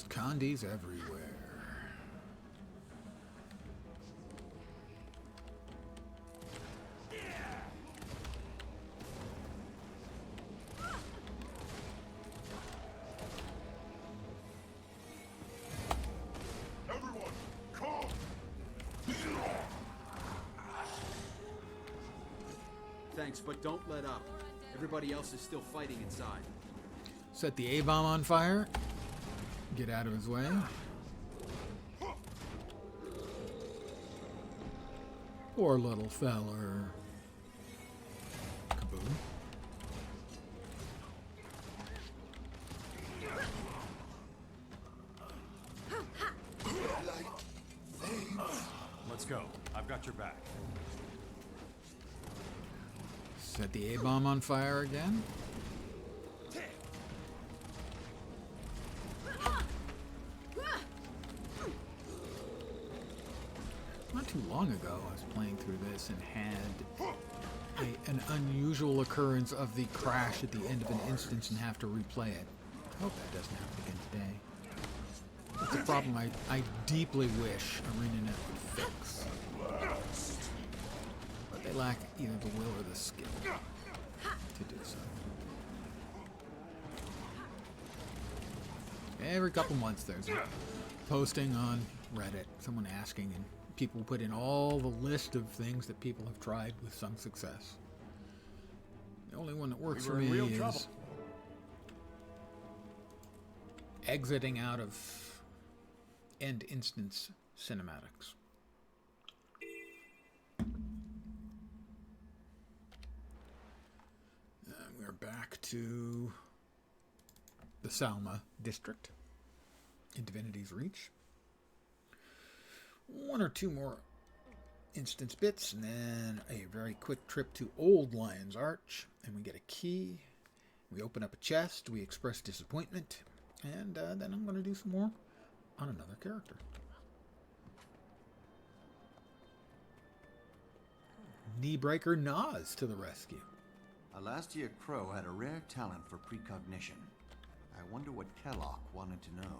Condies everywhere. Everyone, come! Thanks, but don't let up. Everybody else is still fighting inside. Set the A-bomb on fire. Get out of his way. Poor little feller. Kaboom. Let's go. I've got your back. Set the A-bomb on fire again. Not too long ago, I was playing through this and had an unusual occurrence of the crash at the end of an instance and have to replay it. I hope that doesn't happen again today. It's a problem I deeply wish ArenaNet would fix. But they lack either the will or the skill to do so. Every couple months there's a posting on Reddit, someone asking, and people put in all the list of things that people have tried with some success. The only one that works for me is exiting out of end instance cinematics. We're back to the Salma district in Divinity's Reach. One or two more instance bits, and then a very quick trip to Old Lion's Arch, and we get a key. We open up a chest, we express disappointment, and then I'm going to do some more on another character. Kneebreaker Nas to the rescue. Alastia Crow had a rare talent for precognition. I wonder what Kellogg wanted to know.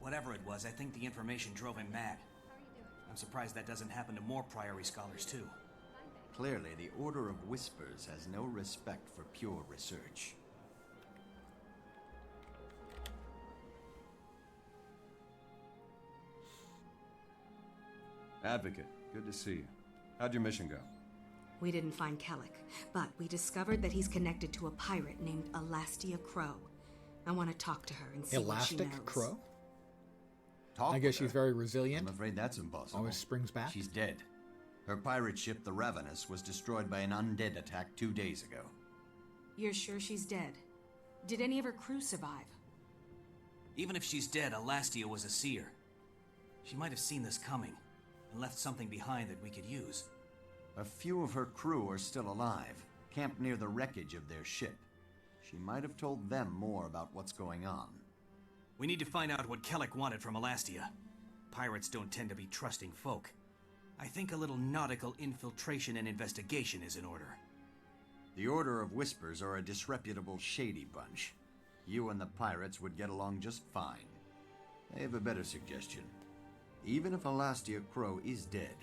Whatever it was, I think the information drove him mad. I'm surprised that doesn't happen to more Priory scholars, too. Clearly, the Order of Whispers has no respect for pure research. Advocate, good to see you. How'd your mission go? We didn't find Kellic, but we discovered that he's connected to a pirate named Alastia Crow. I want to talk to her and see what she knows. Elastic Crow? Talk I guess with she's her. very resilient. I'm afraid that's impossible. Always springs back. She's dead. Her pirate ship, the Ravenous, was destroyed by an undead attack 2 days ago. You're sure she's dead? Did any of her crew survive? Even if she's dead, Alastia was a seer. She might have seen this coming and left something behind that we could use. A few of her crew are still alive, camped near the wreckage of their ship. She might have told them more about what's going on. We need to find out what Kellic wanted from Alastia. Pirates don't tend to be trusting folk. I think a little nautical infiltration and investigation is in order. The Order of Whispers are a disreputable, shady bunch. You and the pirates would get along just fine. I have a better suggestion. Even if Alastia Crow is dead,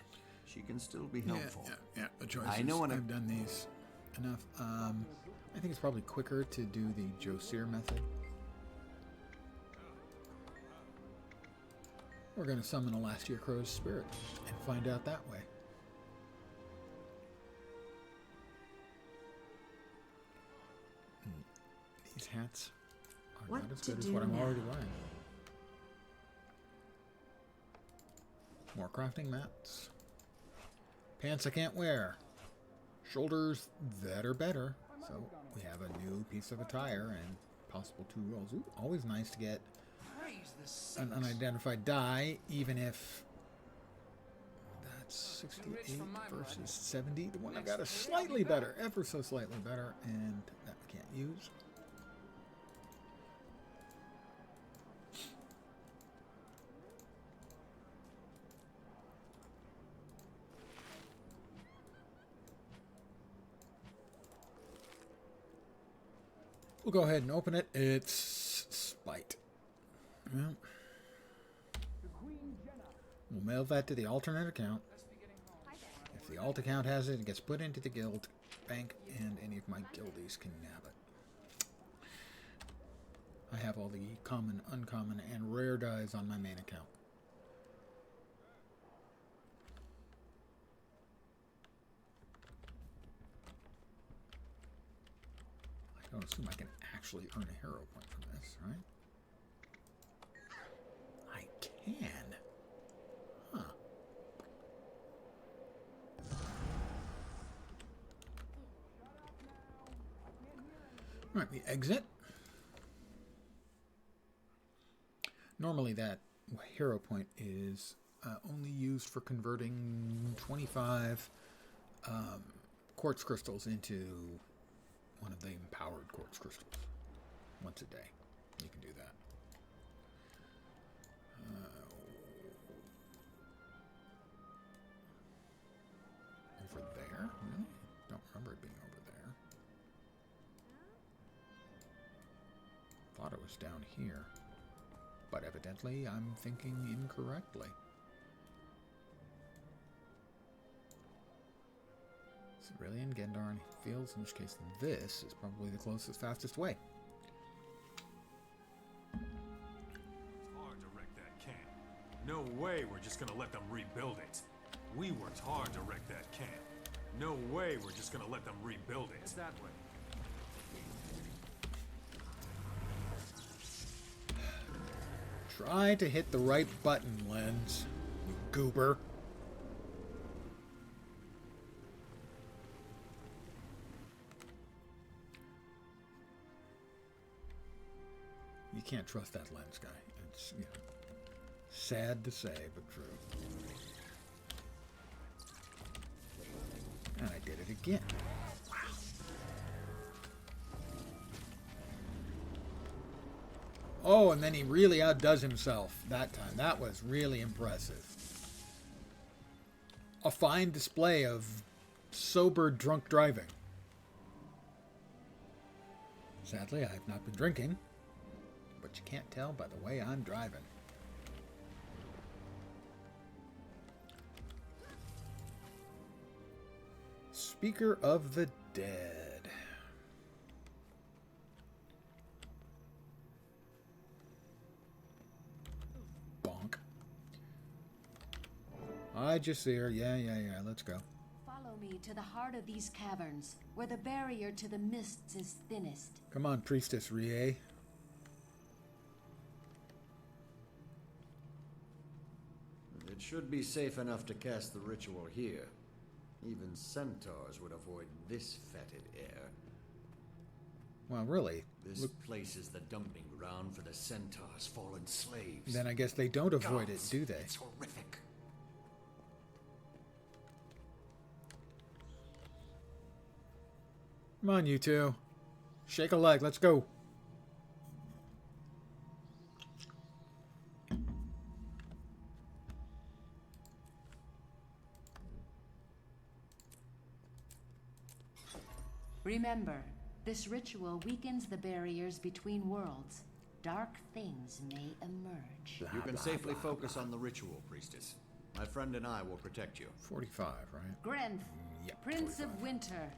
she can still be helpful. Yeah, the choices. I know I've done these enough. I think it's probably quicker to do the Josir method. We're going to summon Alastia Crow's spirit and find out that way. These hats are not as good as what I'm already wearing. More crafting mats. Pants I can't wear. Shoulders that are better. So we have a new piece of attire and possible 2 rolls. Ooh, always nice to get an unidentified die, even if that's 68 versus 70. The one I got is slightly better, ever so slightly better, and that we can't use. We'll go ahead and open it. It's spite. Well, we'll mail that to the alternate account. If the alt account has it, it gets put into the guild bank, and any of my guildies can nab it. I have all the common, uncommon, and rare dies on my main account. I don't assume I can actually earn a hero point from this, right? I can. Huh. Alright, we exit. Normally that hero point is only used for converting 25 quartz crystals into one of the empowered quartz crystals. Once a day. You can do that. Over there? Really? Don't remember it being over there. Thought it was down here. But evidently I'm thinking incorrectly. Is it really in Gendarn Fields? In which case this is probably the closest, fastest way. It's hard to wreck that camp. No way we're just gonna let them rebuild it. We worked hard to wreck that camp. No way we're just gonna let them rebuild it. It's that way. Try to hit the right button, Lens, you goober. You can't trust that Lens guy. It's, you know, sad to say, but true. And I did it again. Wow. Oh, and then he really outdoes himself that time. That was really impressive. A fine display of sober drunk driving. Sadly, I have not been drinking, but you can't tell by the way I'm driving. Speaker of the Dead. Bonk. I just see her. Yeah, let's go. Follow me to the heart of these caverns, where the barrier to the mists is thinnest. Come on, Priestess Rie. It should be safe enough to cast the ritual here. Even centaurs would avoid this fetid air. Well, really? This place is the dumping ground for the centaurs' fallen slaves. Then I guess they don't avoid it, do they? It's horrific. Come on, you two. Shake a leg. Let's go. Remember, this ritual weakens the barriers between worlds. dark things may emerge. You can safely focus on the ritual, Priestess. My friend and I will protect you. 45, right? Grenth, Yep, Prince 45. of Winter,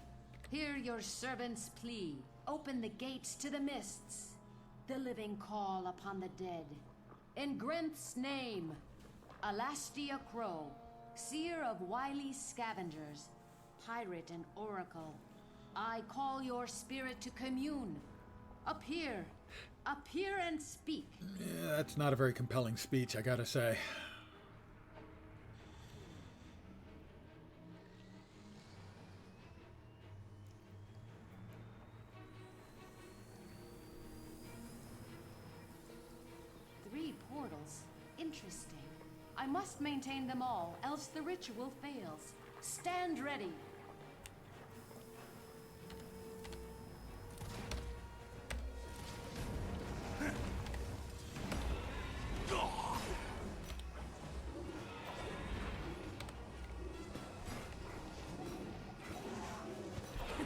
hear your servant's plea. Open the gates to the mists. The living call upon the dead. In Grenth's name, Alastia Crow, seer of wily scavengers, pirate and oracle, I call your spirit to commune. Appear and speak. Yeah, that's not a very compelling speech, I gotta say. Three portals. Interesting. I must maintain them all, else the ritual fails. Stand ready.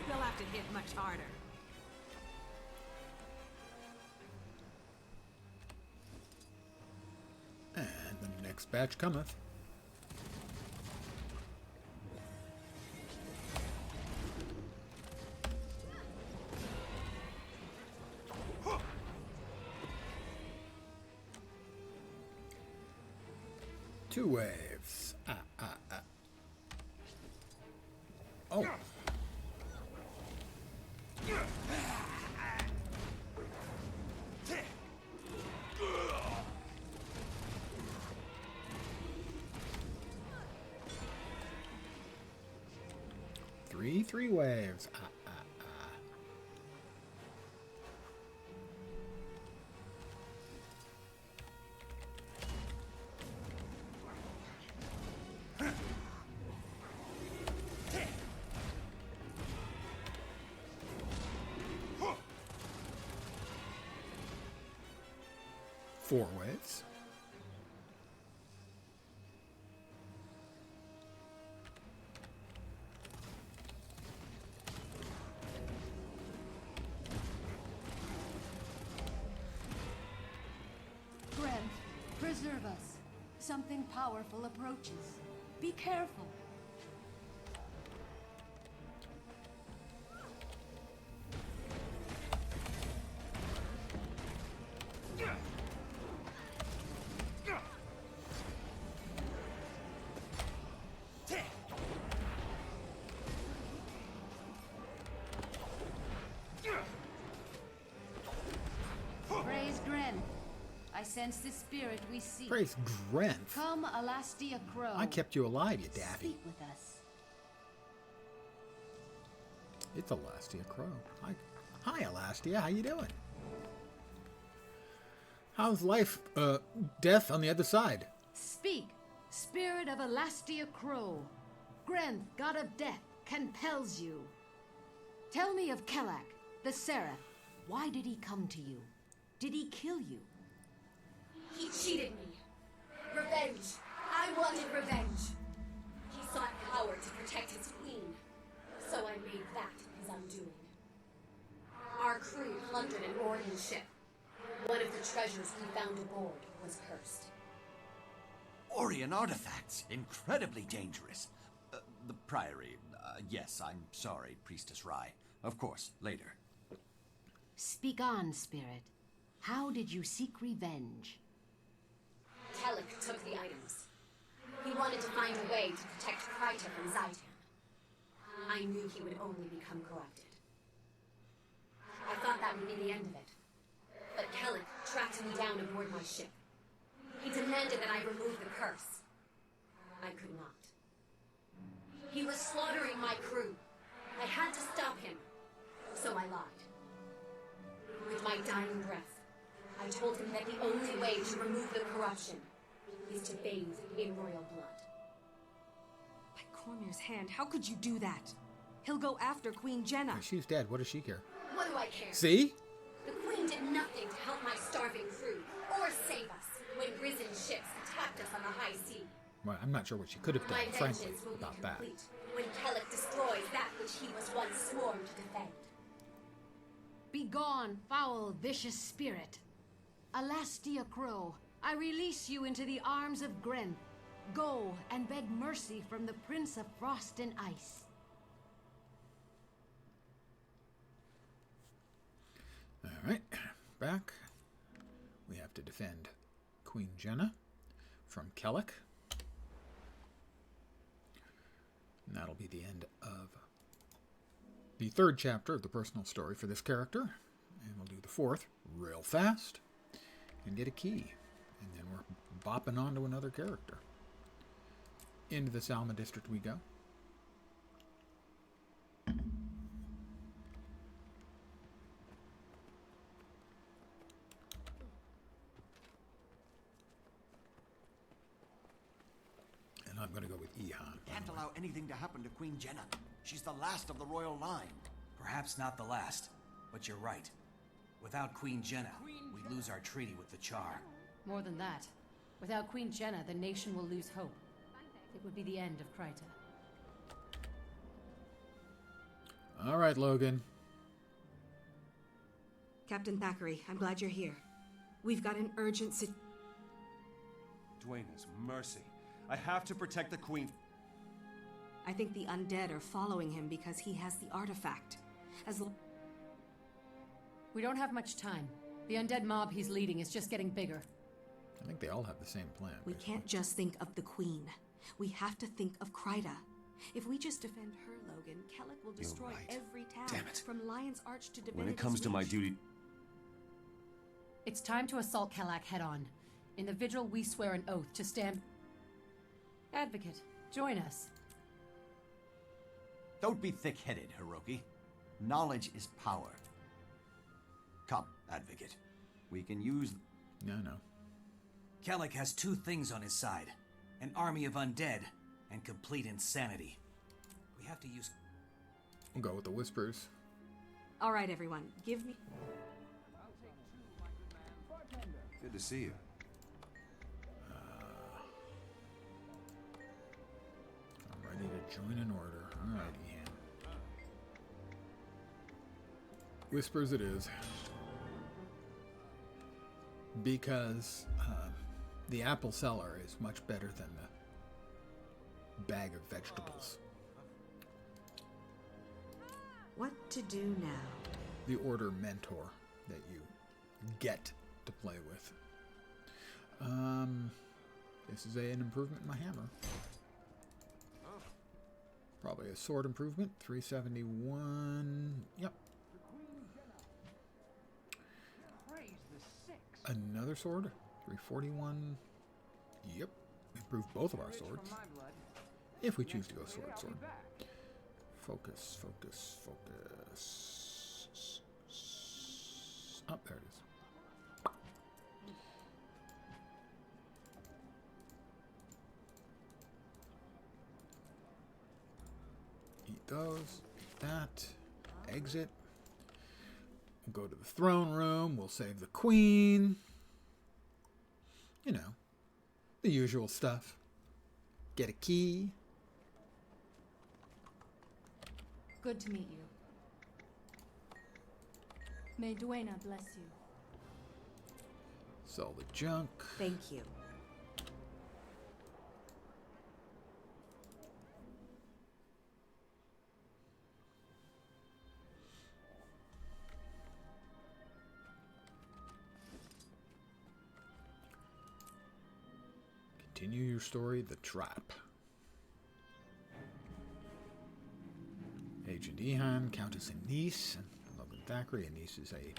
They'll have to hit much harder. And the next batch cometh. Two waves. Oh. Three waves. 4 waves. Grenth, preserve us. Something powerful approaches. Be careful. Praise Grenth. I sense the spirit we seek. Praise Grenth. Come, Alastia Crow. I kept you alive, you daffy. Speak with us. It's Alastia Crow. Hi, Alastia. How you doing? How's life, death on the other side? Speak, spirit of Alastia Crow. Grenth, god of death, compels you. Tell me of Kelak, the Seraph. Why did he come to you? Did he kill you? He cheated me. Revenge. I wanted revenge. He sought power to protect his queen. So I made that his undoing. Our crew plundered an Orion ship. One of the treasures we found aboard was cursed. Orion artifacts. Incredibly dangerous. The Priory. Yes, I'm sorry, Priestess Rye. Of course, later. Speak on, spirit. How did you seek revenge? Kelek took the items. He wanted to find a way to protect Kryta from Zaitan. I knew he would only become corrupted. I thought that would be the end of it. But Kelek tracked me down aboard my ship. He demanded that I remove the curse. I could not. He was slaughtering my crew. I had to stop him. So I lied. With my dying breath, I told him that the only way to remove the corruption is to bathe in royal blood. By Cormier's hand, how could you do that? He'll go after Queen Jenna. She's dead. What does she care? What do I care? See? The Queen did nothing to help my starving crew, or save us when risen ships attacked us on the high sea. Well, I'm not sure what she could have done, My frankly, vengeance will about be that. complete when Kelek destroys that which he was once sworn to defend. Begone, foul, vicious spirit. Alastia Crow, I release you into the arms of Gren. Go and beg mercy from the Prince of Frost and Ice. Alright, back. We have to defend Queen Jenna from Kellic. And that'll be the end of the third chapter of the personal story for this character. And we'll do the fourth real fast and get a key. And then we're bopping on to another character. Into the Salma district we go. And I'm going to go with Ihan. Can't allow anything to happen to Queen Jenna. She's the last of the royal line. Perhaps not the last, but you're right. Without Queen Jenna, we lose our treaty with the Char. More than that. Without Queen Jenna, the nation will lose hope. It would be the end of Kryta. All right, Logan. Captain Thackeray, I'm glad you're here. We've got an urgent Duena's mercy. I have to protect the Queen. I think the undead are following him because he has the artifact. We don't have much time. The undead mob he's leading is just getting bigger. I think they all have the same plan. We can't just think of the Queen. We have to think of Kryta. If we just defend her, Logan, Kellic will destroy every town. Damn it. From Lion's Arch to Divinity's When it comes to my duty... It's time to assault Kelak head-on. In the vigil, we swear an oath to stand... Advocate, join us. Don't be thick-headed, Hiroki. Knowledge is power. Come, Advocate. We can use... No. Kellic has two things on his side. An army of undead and complete insanity. We have to use... We'll go with the Whispers. All right, everyone. Give me... Good to see you. I'm ready to join an order. All right, Ian. Whispers it is. Because the apple cellar is much better than the bag of vegetables. What to do now? The order mentor that you get to play with. This is an improvement in my hammer. Probably a sword improvement. 371. Yep. Another sword. 341. Yep. Improve both of our swords. If we choose to go sword. Focus. Oh, there it is. Eat those. Eat that. Exit. We'll go to the throne room. We'll save the queen. You know, the usual stuff. Get a key. Good to meet you. May Duena bless you. Sell the junk. Thank you. Continue your story, The Trap. Agent Ihan, Countess Anise, and Logan Thackeray. Anise is a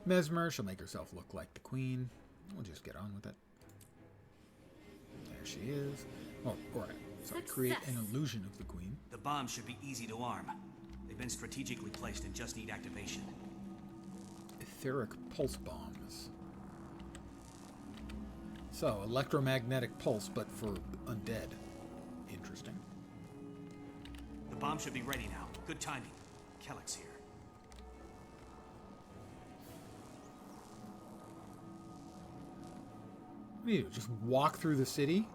mesmer. She'll make herself look like the queen. We'll just get on with it. There she is. Oh, or sorry, create an illusion of the queen. The bombs should be easy to arm. They've been strategically placed and just need activation. Etheric pulse bombs. So, electromagnetic pulse, but for undead. Interesting. The bomb should be ready now. Good timing. Kellic's here. What do you do? Just walk through the city?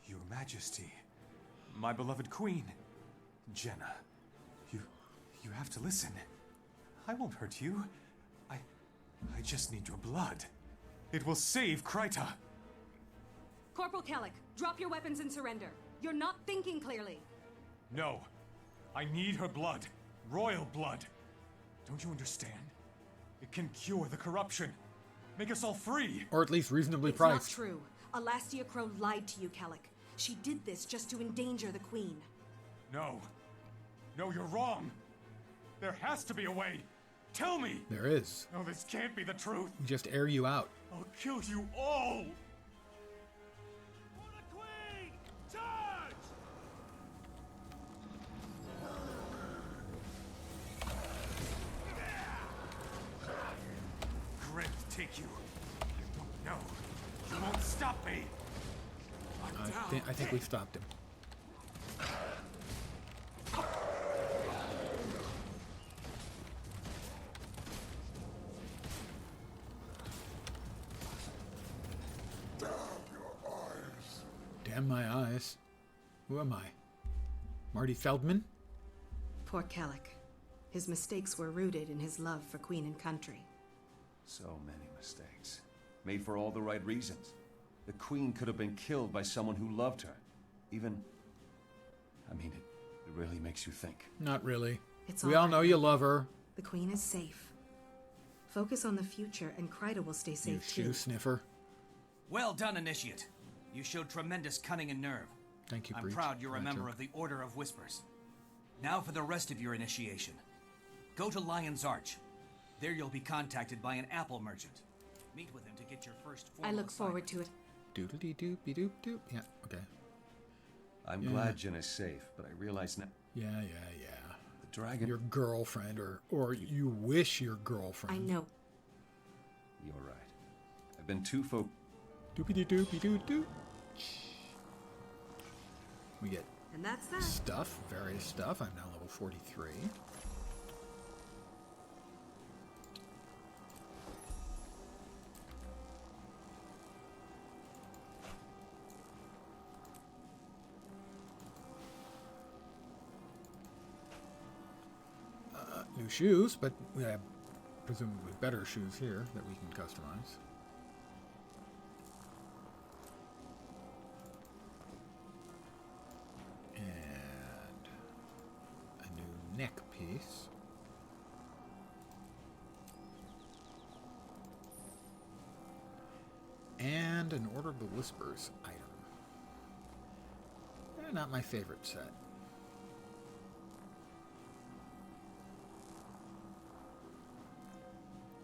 Your Majesty, My beloved queen. Jenna, you have to listen. I won't hurt you. I just need your blood. It will save Kryta. Corporal Kellic, drop your weapons and surrender. You're not thinking clearly. No. I need her blood. Royal blood. Don't you understand? It can cure the corruption. Make us all free. Or at least reasonably It's priced. not true. Alastia Crow lied to you, Kellic. She did this just to endanger the Queen. No. No, you're wrong. There has to be a way. Tell me. There is. No, this can't be the truth. We just air you out. I'll kill you all. For the Queen! Charge! Grim, take you. I don't know. You won't stop me. I think we stopped him. Damn my eyes. Who am I? Marty Feldman? Poor Kellic. His mistakes were rooted in his love for Queen and country. So many mistakes. Made for all the right reasons. The Queen could have been killed by someone who loved her. Even... I mean, it really makes you think. Not really. It's We all all right. know you love her. The Queen is safe. Focus on the future, and Kryta will stay You safe shoe too. sniffer. Well done, Initiate. You showed tremendous cunning and nerve. Thank you, I'm Breach. proud you're a That member joke. of the Order of Whispers. Now for the rest of your initiation. Go to Lion's Arch. There you'll be contacted by an apple merchant. Meet with him to get your first I formal look forward to it. Doodly doopy doop doop. Yeah, okay. I'm Yeah. glad Jenna's safe, but I realize now... Yeah. The dragon... Your girlfriend, or you wish your girlfriend. I know. You're right. I've been too Doopy doopy doo doo. We get And that's that. stuff, various stuff. I'm now level 43. New shoes, but we have presumably better shoes here that we can customize. And a new neck piece. And an Order of the Whispers item. Not my favorite set.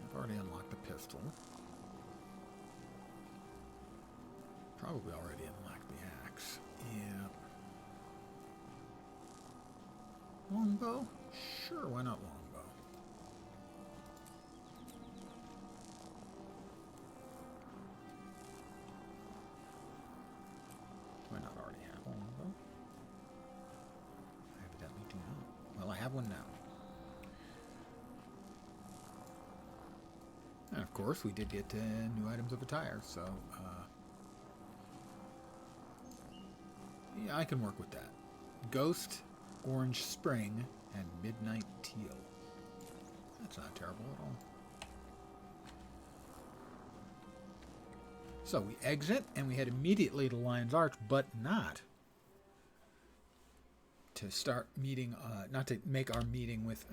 I've already unlocked the pistol. Probably already unlocked the axe. Yeah. Longbow? Sure, why not longbow? Do I not already have a longbow? I evidently do not. Well, I have one now. And of course, we did get new items of attire, so yeah, I can work with that. Ghost, Orange Spring, and Midnight Teal. That's not terrible at all. So we exit, and we head immediately to Lion's Arch, but not to start meeting, not to make our meeting with...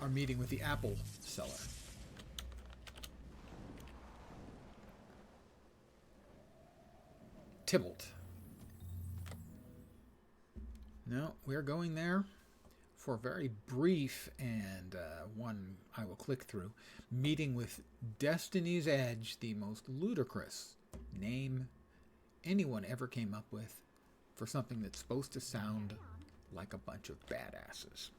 our meeting with the apple seller. Tybalt. No, we're going there for a very brief and one I will click through, meeting with Destiny's Edge, the most ludicrous name anyone ever came up with for something that's supposed to sound like a bunch of badasses.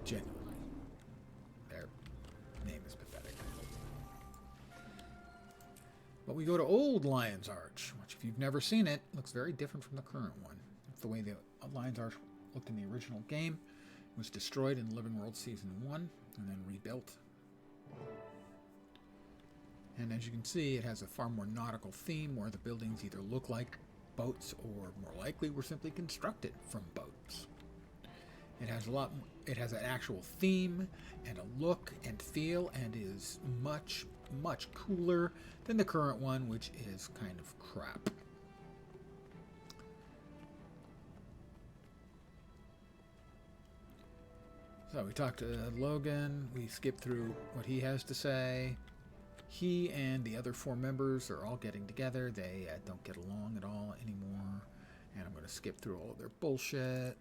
Genuinely. Their name is pathetic. But we go to Old Lion's Arch, which if you've never seen it, looks very different from the current one. It's the way the Lion's Arch looked in the original game. It was destroyed in Living World Season 1 and then rebuilt. And as you can see, it has a far more nautical theme where the buildings either look like boats or more likely were simply constructed from boats. It has it has an actual theme and a look and feel and is much, much cooler than the current one, which is kind of crap. So we talked to Logan, we skipped through what he has to say. He and the other 4 members are all getting together. They don't get along at all anymore. And I'm going to skip through all of their bullshit.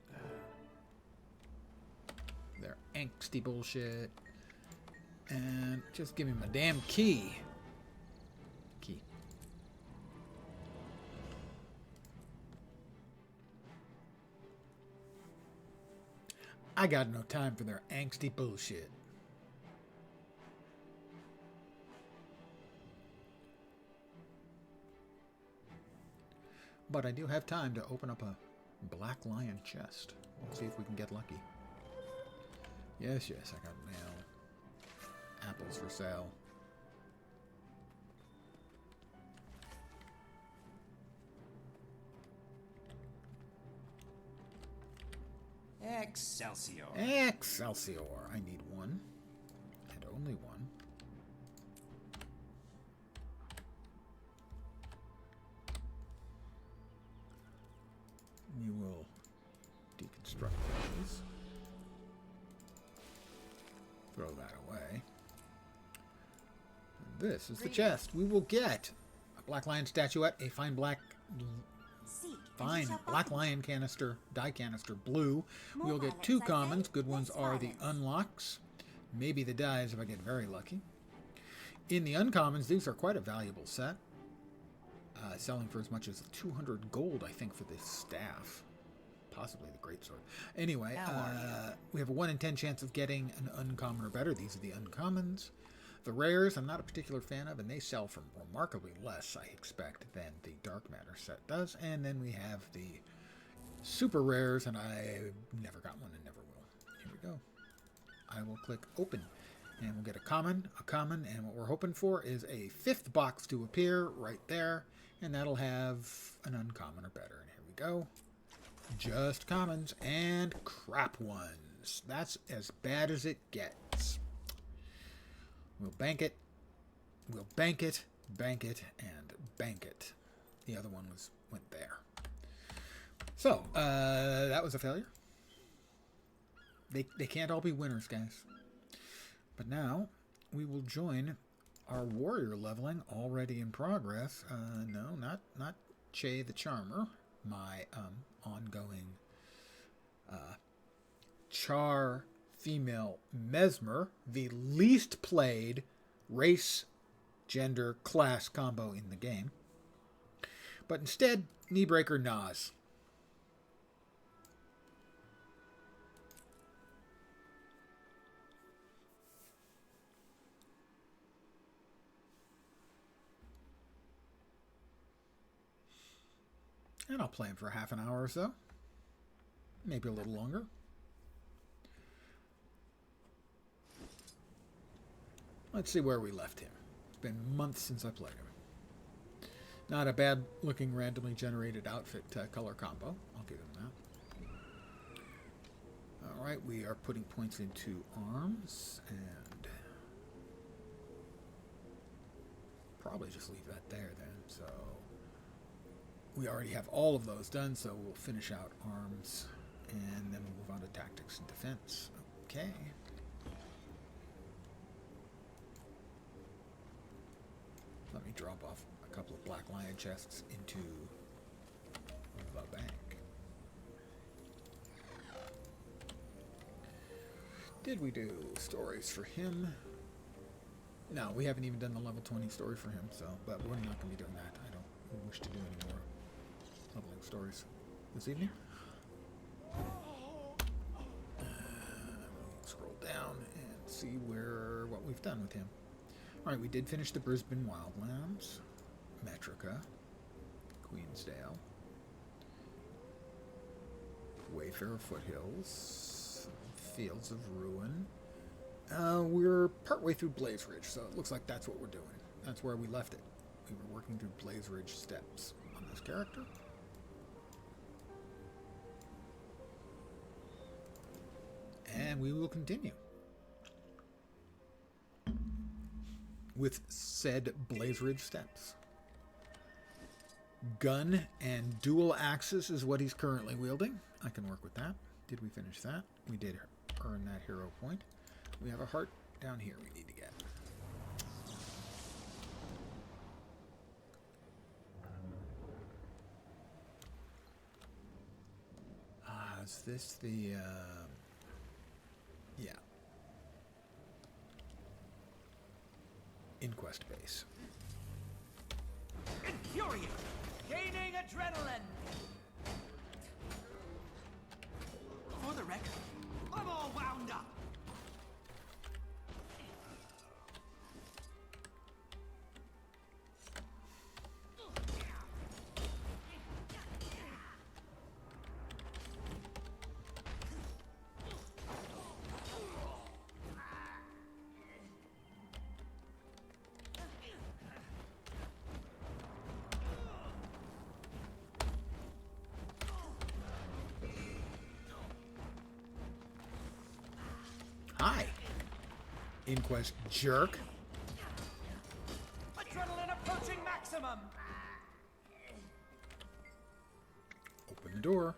Their angsty bullshit. And just give me my damn key. Key. I got no time for their angsty bullshit. But I do have time to open up a Black Lion chest. We'll see if we can get lucky. Yes, yes, I got mail. Apples for sale. Excelsior. Excelsior. I need one. And only one. We will deconstruct these. Throw that away. And this is the chest. We will get a Black Lion statuette, a fine black lion canister, die canister blue. We'll get 2 commons. Good ones are the unlocks. Maybe the dies if I get very lucky. In the uncommons, these are quite a valuable set. Selling for as much as 200 gold, I think, for this staff. Possibly the greatsword. Anyway, we have a 1 in 10 chance of getting an uncommon or better. These are the uncommons. The rares, I'm not a particular fan of, and they sell for remarkably less, I expect, than the Dark Matter set does. And then we have the super rares, and I've never got one and never will. Here we go. I will click open, and we'll get a common, and what we're hoping for is a 5th box to appear right there, and that'll have an uncommon or better. And here we go. Just commons and crap ones. That's as bad as it gets. We'll bank it. We'll bank it, and bank it. The other one went there. So, that was a failure. They can't all be winners, guys. But now, we will join our warrior leveling already in progress. No, not Che the Charmer. My ongoing Char female Mesmer, the least played race, gender, class combo in the game. But instead, Kneebreaker Nas. And I'll play him for half an hour or so. Maybe a little longer. Let's see where we left him. It's been months since I played him. Not a bad looking randomly generated outfit color combo. I'll give him that. Alright, we are putting points into arms and probably just leave that there then. So we already have all of those done, so we'll finish out arms and then we'll move on to tactics and defense. Okay. Let me drop off a couple of Black Lion chests into the bank. Did we do stories for him? No, we haven't even done the level 20 story for him, so, but we're not going to be doing that. I don't wish to do any more leveling stories this evening. Scroll down and see what we've done with him. Alright, we did finish the Brisbane Wildlands, Metrica, Queensdale, Wayfarer Foothills, Fields of Ruin. We're partway through Blaze Ridge, so it looks like that's what we're doing. That's where we left it. We were working through Blaze Ridge steps on this character. And we will continue with said Blaze Ridge steps. Gun and dual axes is what he's currently wielding. I can work with that. Did we finish that? We did earn that hero point. We have a heart down here we need to get. Is this the... yeah. Inquest base. Infuriate! Gaining adrenaline! For the record, I'm all wound up! Hi, Inquest jerk. Adrenaline approaching maximum! Open the door.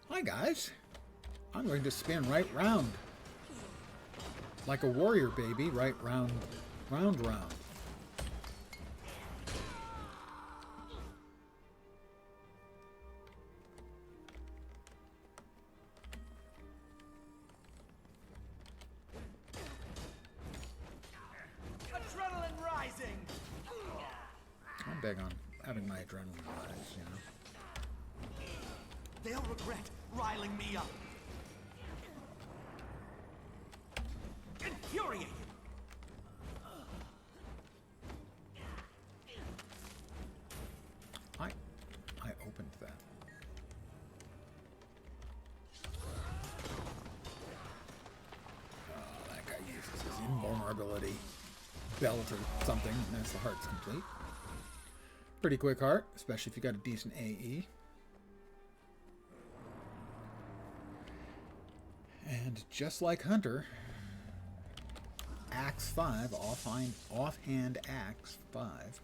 Hi, guys. I'm going to spin right round. Like a warrior baby, right round, round, round. Adrenaline rising! I'm big on having my adrenaline rise, you know. They'll regret riling me up. Infuriated! I opened that. Oh, that guy uses his invulnerability belt or something, and that's the heart's complete. Pretty quick heart, especially if you got a decent AE. And just like Hunter, Axe 5, offhand Axe 5,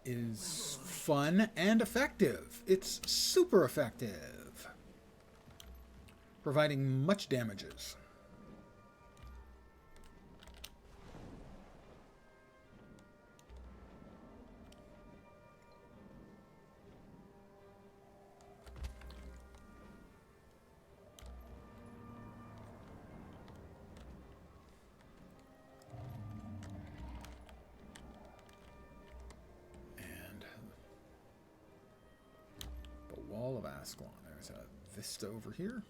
is fun and effective. It's super effective, providing much damages. Wall of Ascalon. There's a vista over here,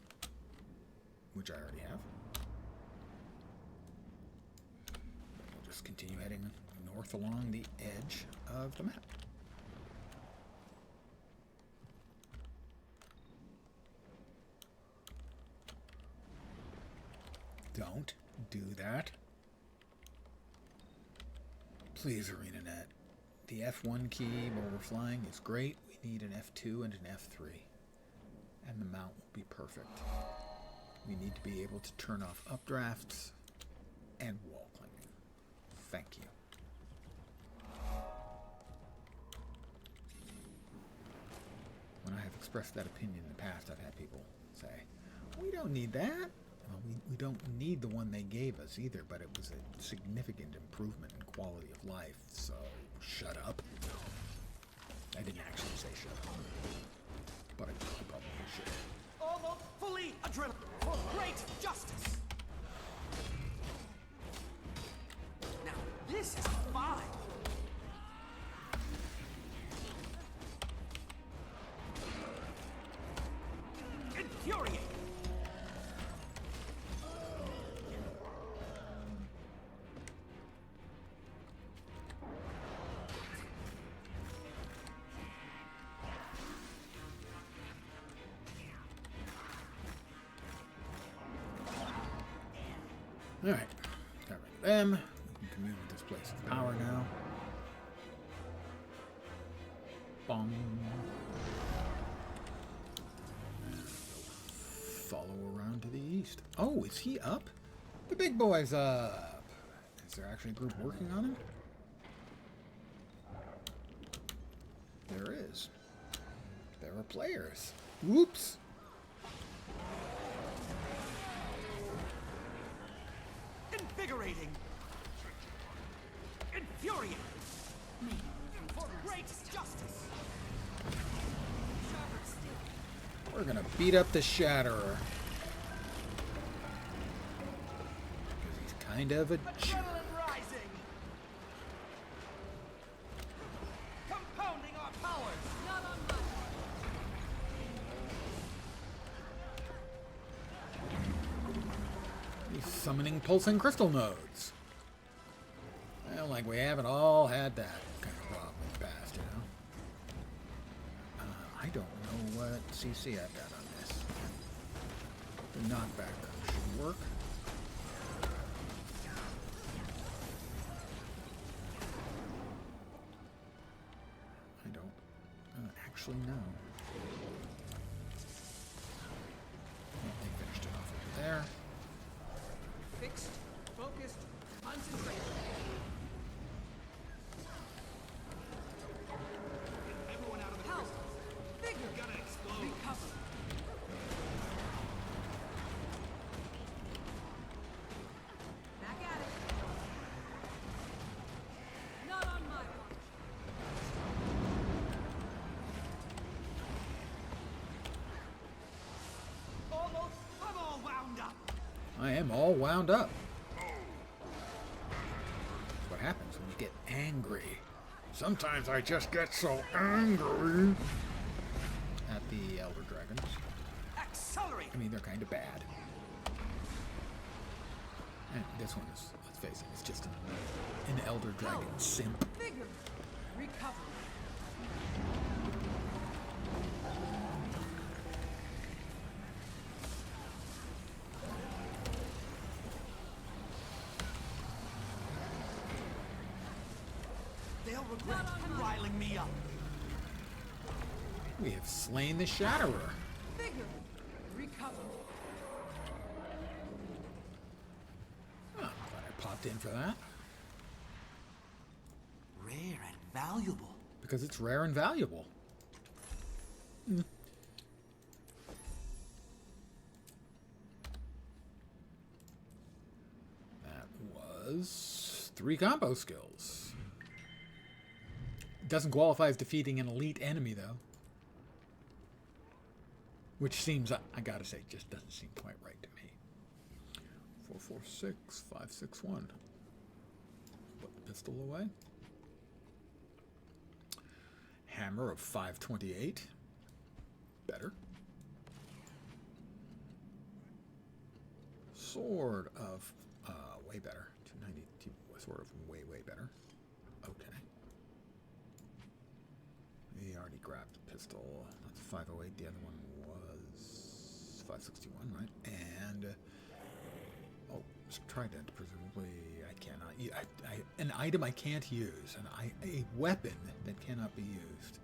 which I already have. We'll just continue heading north along the edge of the map. Don't do that. Please, ArenaNet. The F1 key while we're flying is great. We need an F2 and an F3. And the mount will be perfect. We need to be able to turn off updrafts and wall climbing. Thank you. When I have expressed that opinion in the past, I've had people say, we don't need that. Well, we don't need the one they gave us either, but it was a significant improvement in quality of life, so shut up. I didn't actually say shut up, but I probably should. Almost fully adrenaline for great justice! Now, this is fine! Infuriate! Alright, got rid of them. We can commune with this place of power now. Bong. Follow around to the east. Oh, is he up? The big boy's up. Is there actually a group working on him? There is. There are players. Whoops. Invigorating. Infuriating. For great justice. We're gonna beat up the Shatterer. Because he's kind of a jerk. Adrenaline rising. Compounding our powers. Not on my He's summoning pulsing crystal nodes. Well, like we haven't all had that kind of problem in the past, you know? I don't know what CC I've got on this. The knockback should work. I don't actually know. Well, they finished it off over there. fixed, focused, concentrated. Get everyone out of the crystals. Figure gonna explode. Recover. Back at it. Not on my watch. Almost. I'm all wound up. I am all wound up. That's what happens when you get angry. Sometimes I just get so angry at the Elder Dragons. Accelerate. I mean, they're kind of bad. And this one is, let's face it, it's just an Elder Dragon simp. Figure. Recover. They'll regret riling me up. We have slain the Shatterer. Figure. Recover. Oh, glad I popped in for that. Rare and valuable. Because it's rare and valuable. That was 3 combo skills. Doesn't qualify as defeating an elite enemy, though. Which seems, I gotta say, just doesn't seem quite right to me. 446, 561. Put the pistol away. Hammer of 528. Better. Sword of, way better. 292. Sword of way, way better. Okay. He already grabbed the pistol. That's 508. The other one was 561, right? And trident. Presumably, I cannot. An item I can't use. A weapon that cannot be used.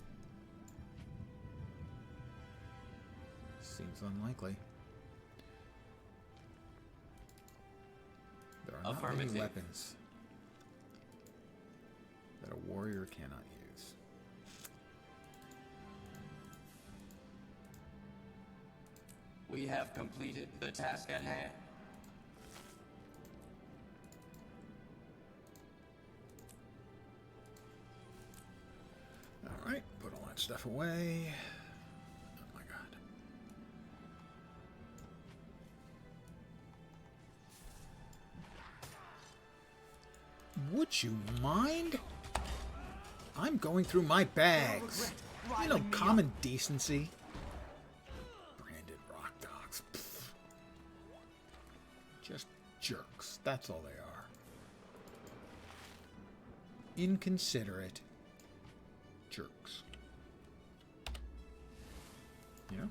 Seems unlikely. There are not many weapons that a warrior cannot use. We have completed the task at hand. Alright, put all that stuff away. Oh my god. Would you mind? I'm going through my bags. You know, common decency. Branded rock dogs. Pfft. Just jerks. That's all they are. Inconsiderate jerks. You know?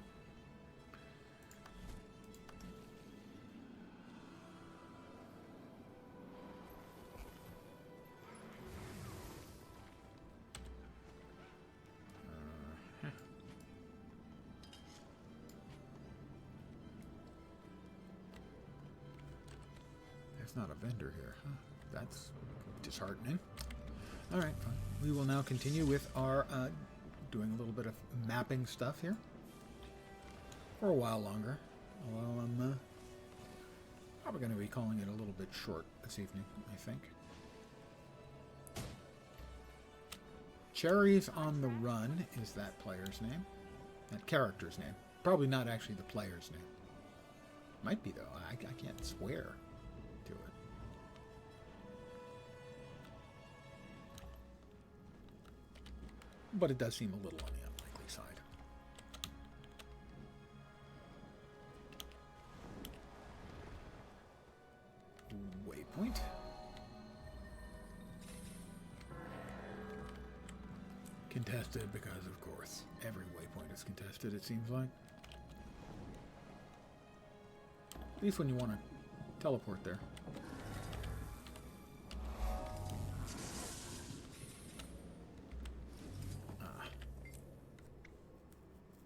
There's not a vendor here. Huh? That's disheartening. Alright, fine. We will now continue with our doing a little bit of mapping stuff here. For a while longer. Although I'm probably going to be calling it a little bit short this evening, I think. Cherries on the Run is that player's name. That character's name. Probably not actually the player's name. Might be, though. I can't swear to it. But it does seem a little on the unlikely side. Waypoint. Contested because, of course, every waypoint is contested, it seems like. At least when you want to teleport there.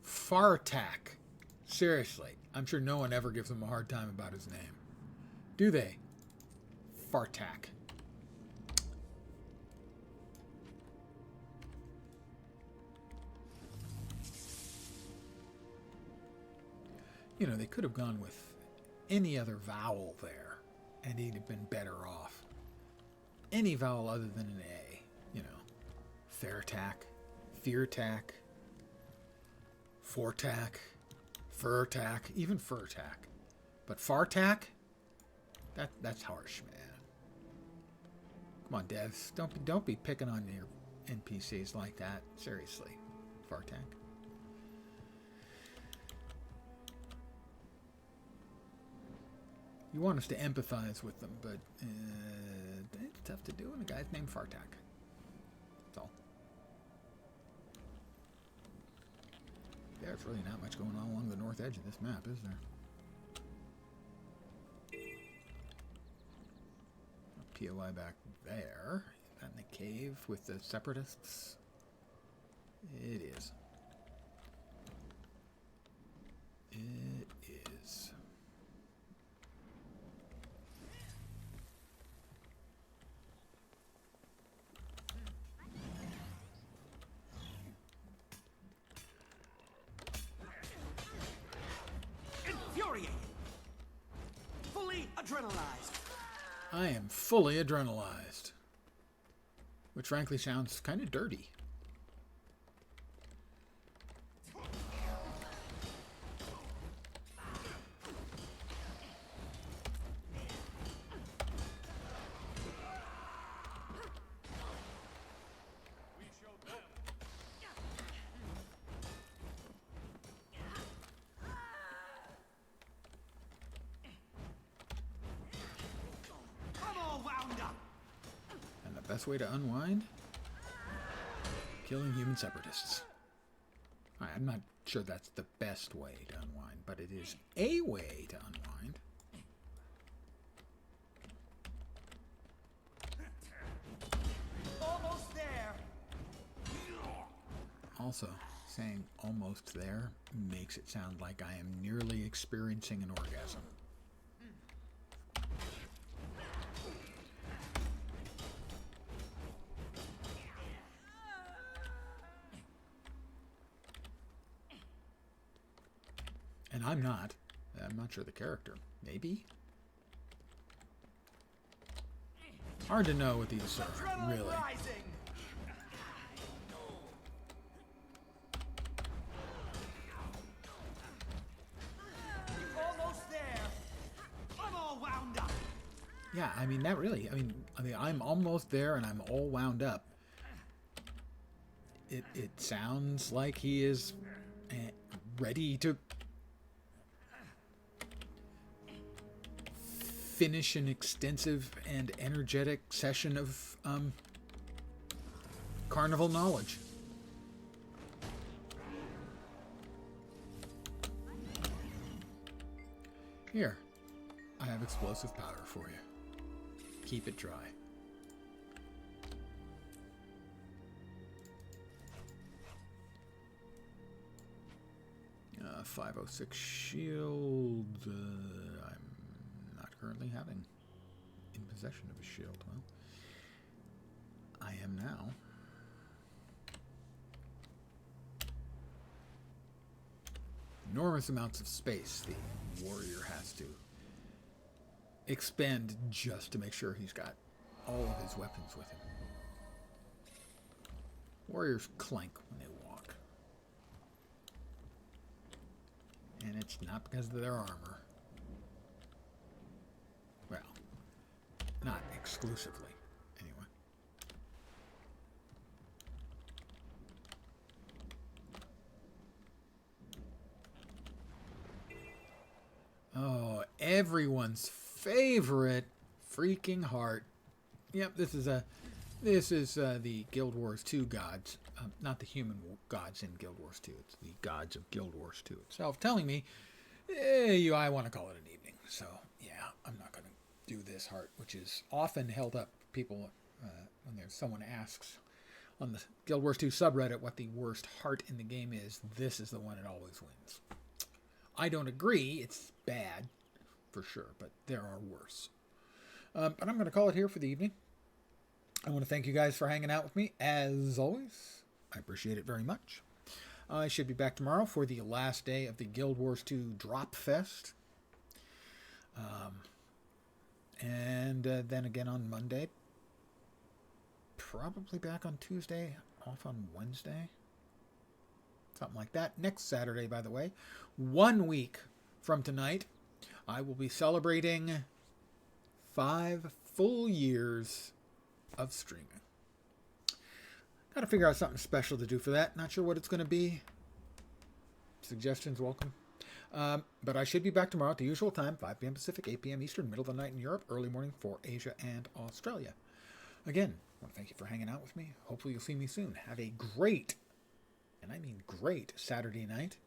Fartak. Seriously, I'm sure no one ever gives him a hard time about his name. Do they? Fartak. You know, they could have gone with any other vowel there, and he'd have been better off. Any vowel other than an A. You know, Fairtack, Feartack, Fortack, Furtack, even Furtack. But Fartack? That's harsh, man. Come on, devs. Don't be picking on your NPCs like that. Seriously. Fartack. You want us to empathize with them, but it's tough to do when a guy's named Fartack. That's all. There's really not much going on along the north edge of this map, is there? POI back there. Is that in the cave with the separatists? It is. It is. Infuriating. Fully adrenalized. I am fully adrenalized. Which frankly sounds kind of dirty. Best way to unwind? Killing human separatists. I'm not sure that's the best way to unwind, but it is a way to unwind. Almost there. Also, saying almost there makes it sound like I am nearly experiencing an orgasm. And I'm not. I'm not sure the character. Maybe? Hard to know with these, really. Almost there. I'm all wound up. Yeah, I mean, that really, I mean, I'm almost there and I'm all wound up. It sounds like he is ready to finish an extensive and energetic session of carnival knowledge. Here, I have explosive powder for you. Keep it dry. 506 shield. I'm not currently having. possession of a shield. Well, I am now. Enormous amounts of space the warrior has to expend just to make sure he's got all of his weapons with him. Warriors clank when they walk. And it's not because of their armor. Well, not exclusively, anyway. Oh, everyone's favorite freaking heart. Yep, this is the Guild Wars 2 gods, not the human gods in Guild Wars 2. It's the gods of Guild Wars 2 itself telling me, I want to call it an evening. So yeah, I'm not going to do this heart, which is often held up. People when there's someone asks on the Guild Wars 2 subreddit what the worst heart in the game is, this is the one that always wins. I don't agree. It's bad, for sure, but there are worse. But I'm going to call it here for the evening. I want to thank you guys for hanging out with me, as always. I appreciate it very much. I should be back tomorrow for the last day of the Guild Wars 2 Drop Fest. And then again on Monday. Probably back on Tuesday, off on Wednesday. Something like that. Next Saturday, by the way, 1 week from tonight, I will be celebrating 5 full years of streaming. Got to figure out something special to do for that. Not sure what it's going to be. Suggestions welcome. But I should be back tomorrow at the usual time, 5 p.m. Pacific, 8 p.m. Eastern, middle of the night in Europe, early morning for Asia and Australia. Again, I want to thank you for hanging out with me. Hopefully you'll see me soon. Have a great, and I mean great, Saturday night.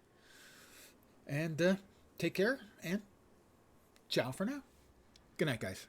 And take care, and ciao for now. Good night, guys.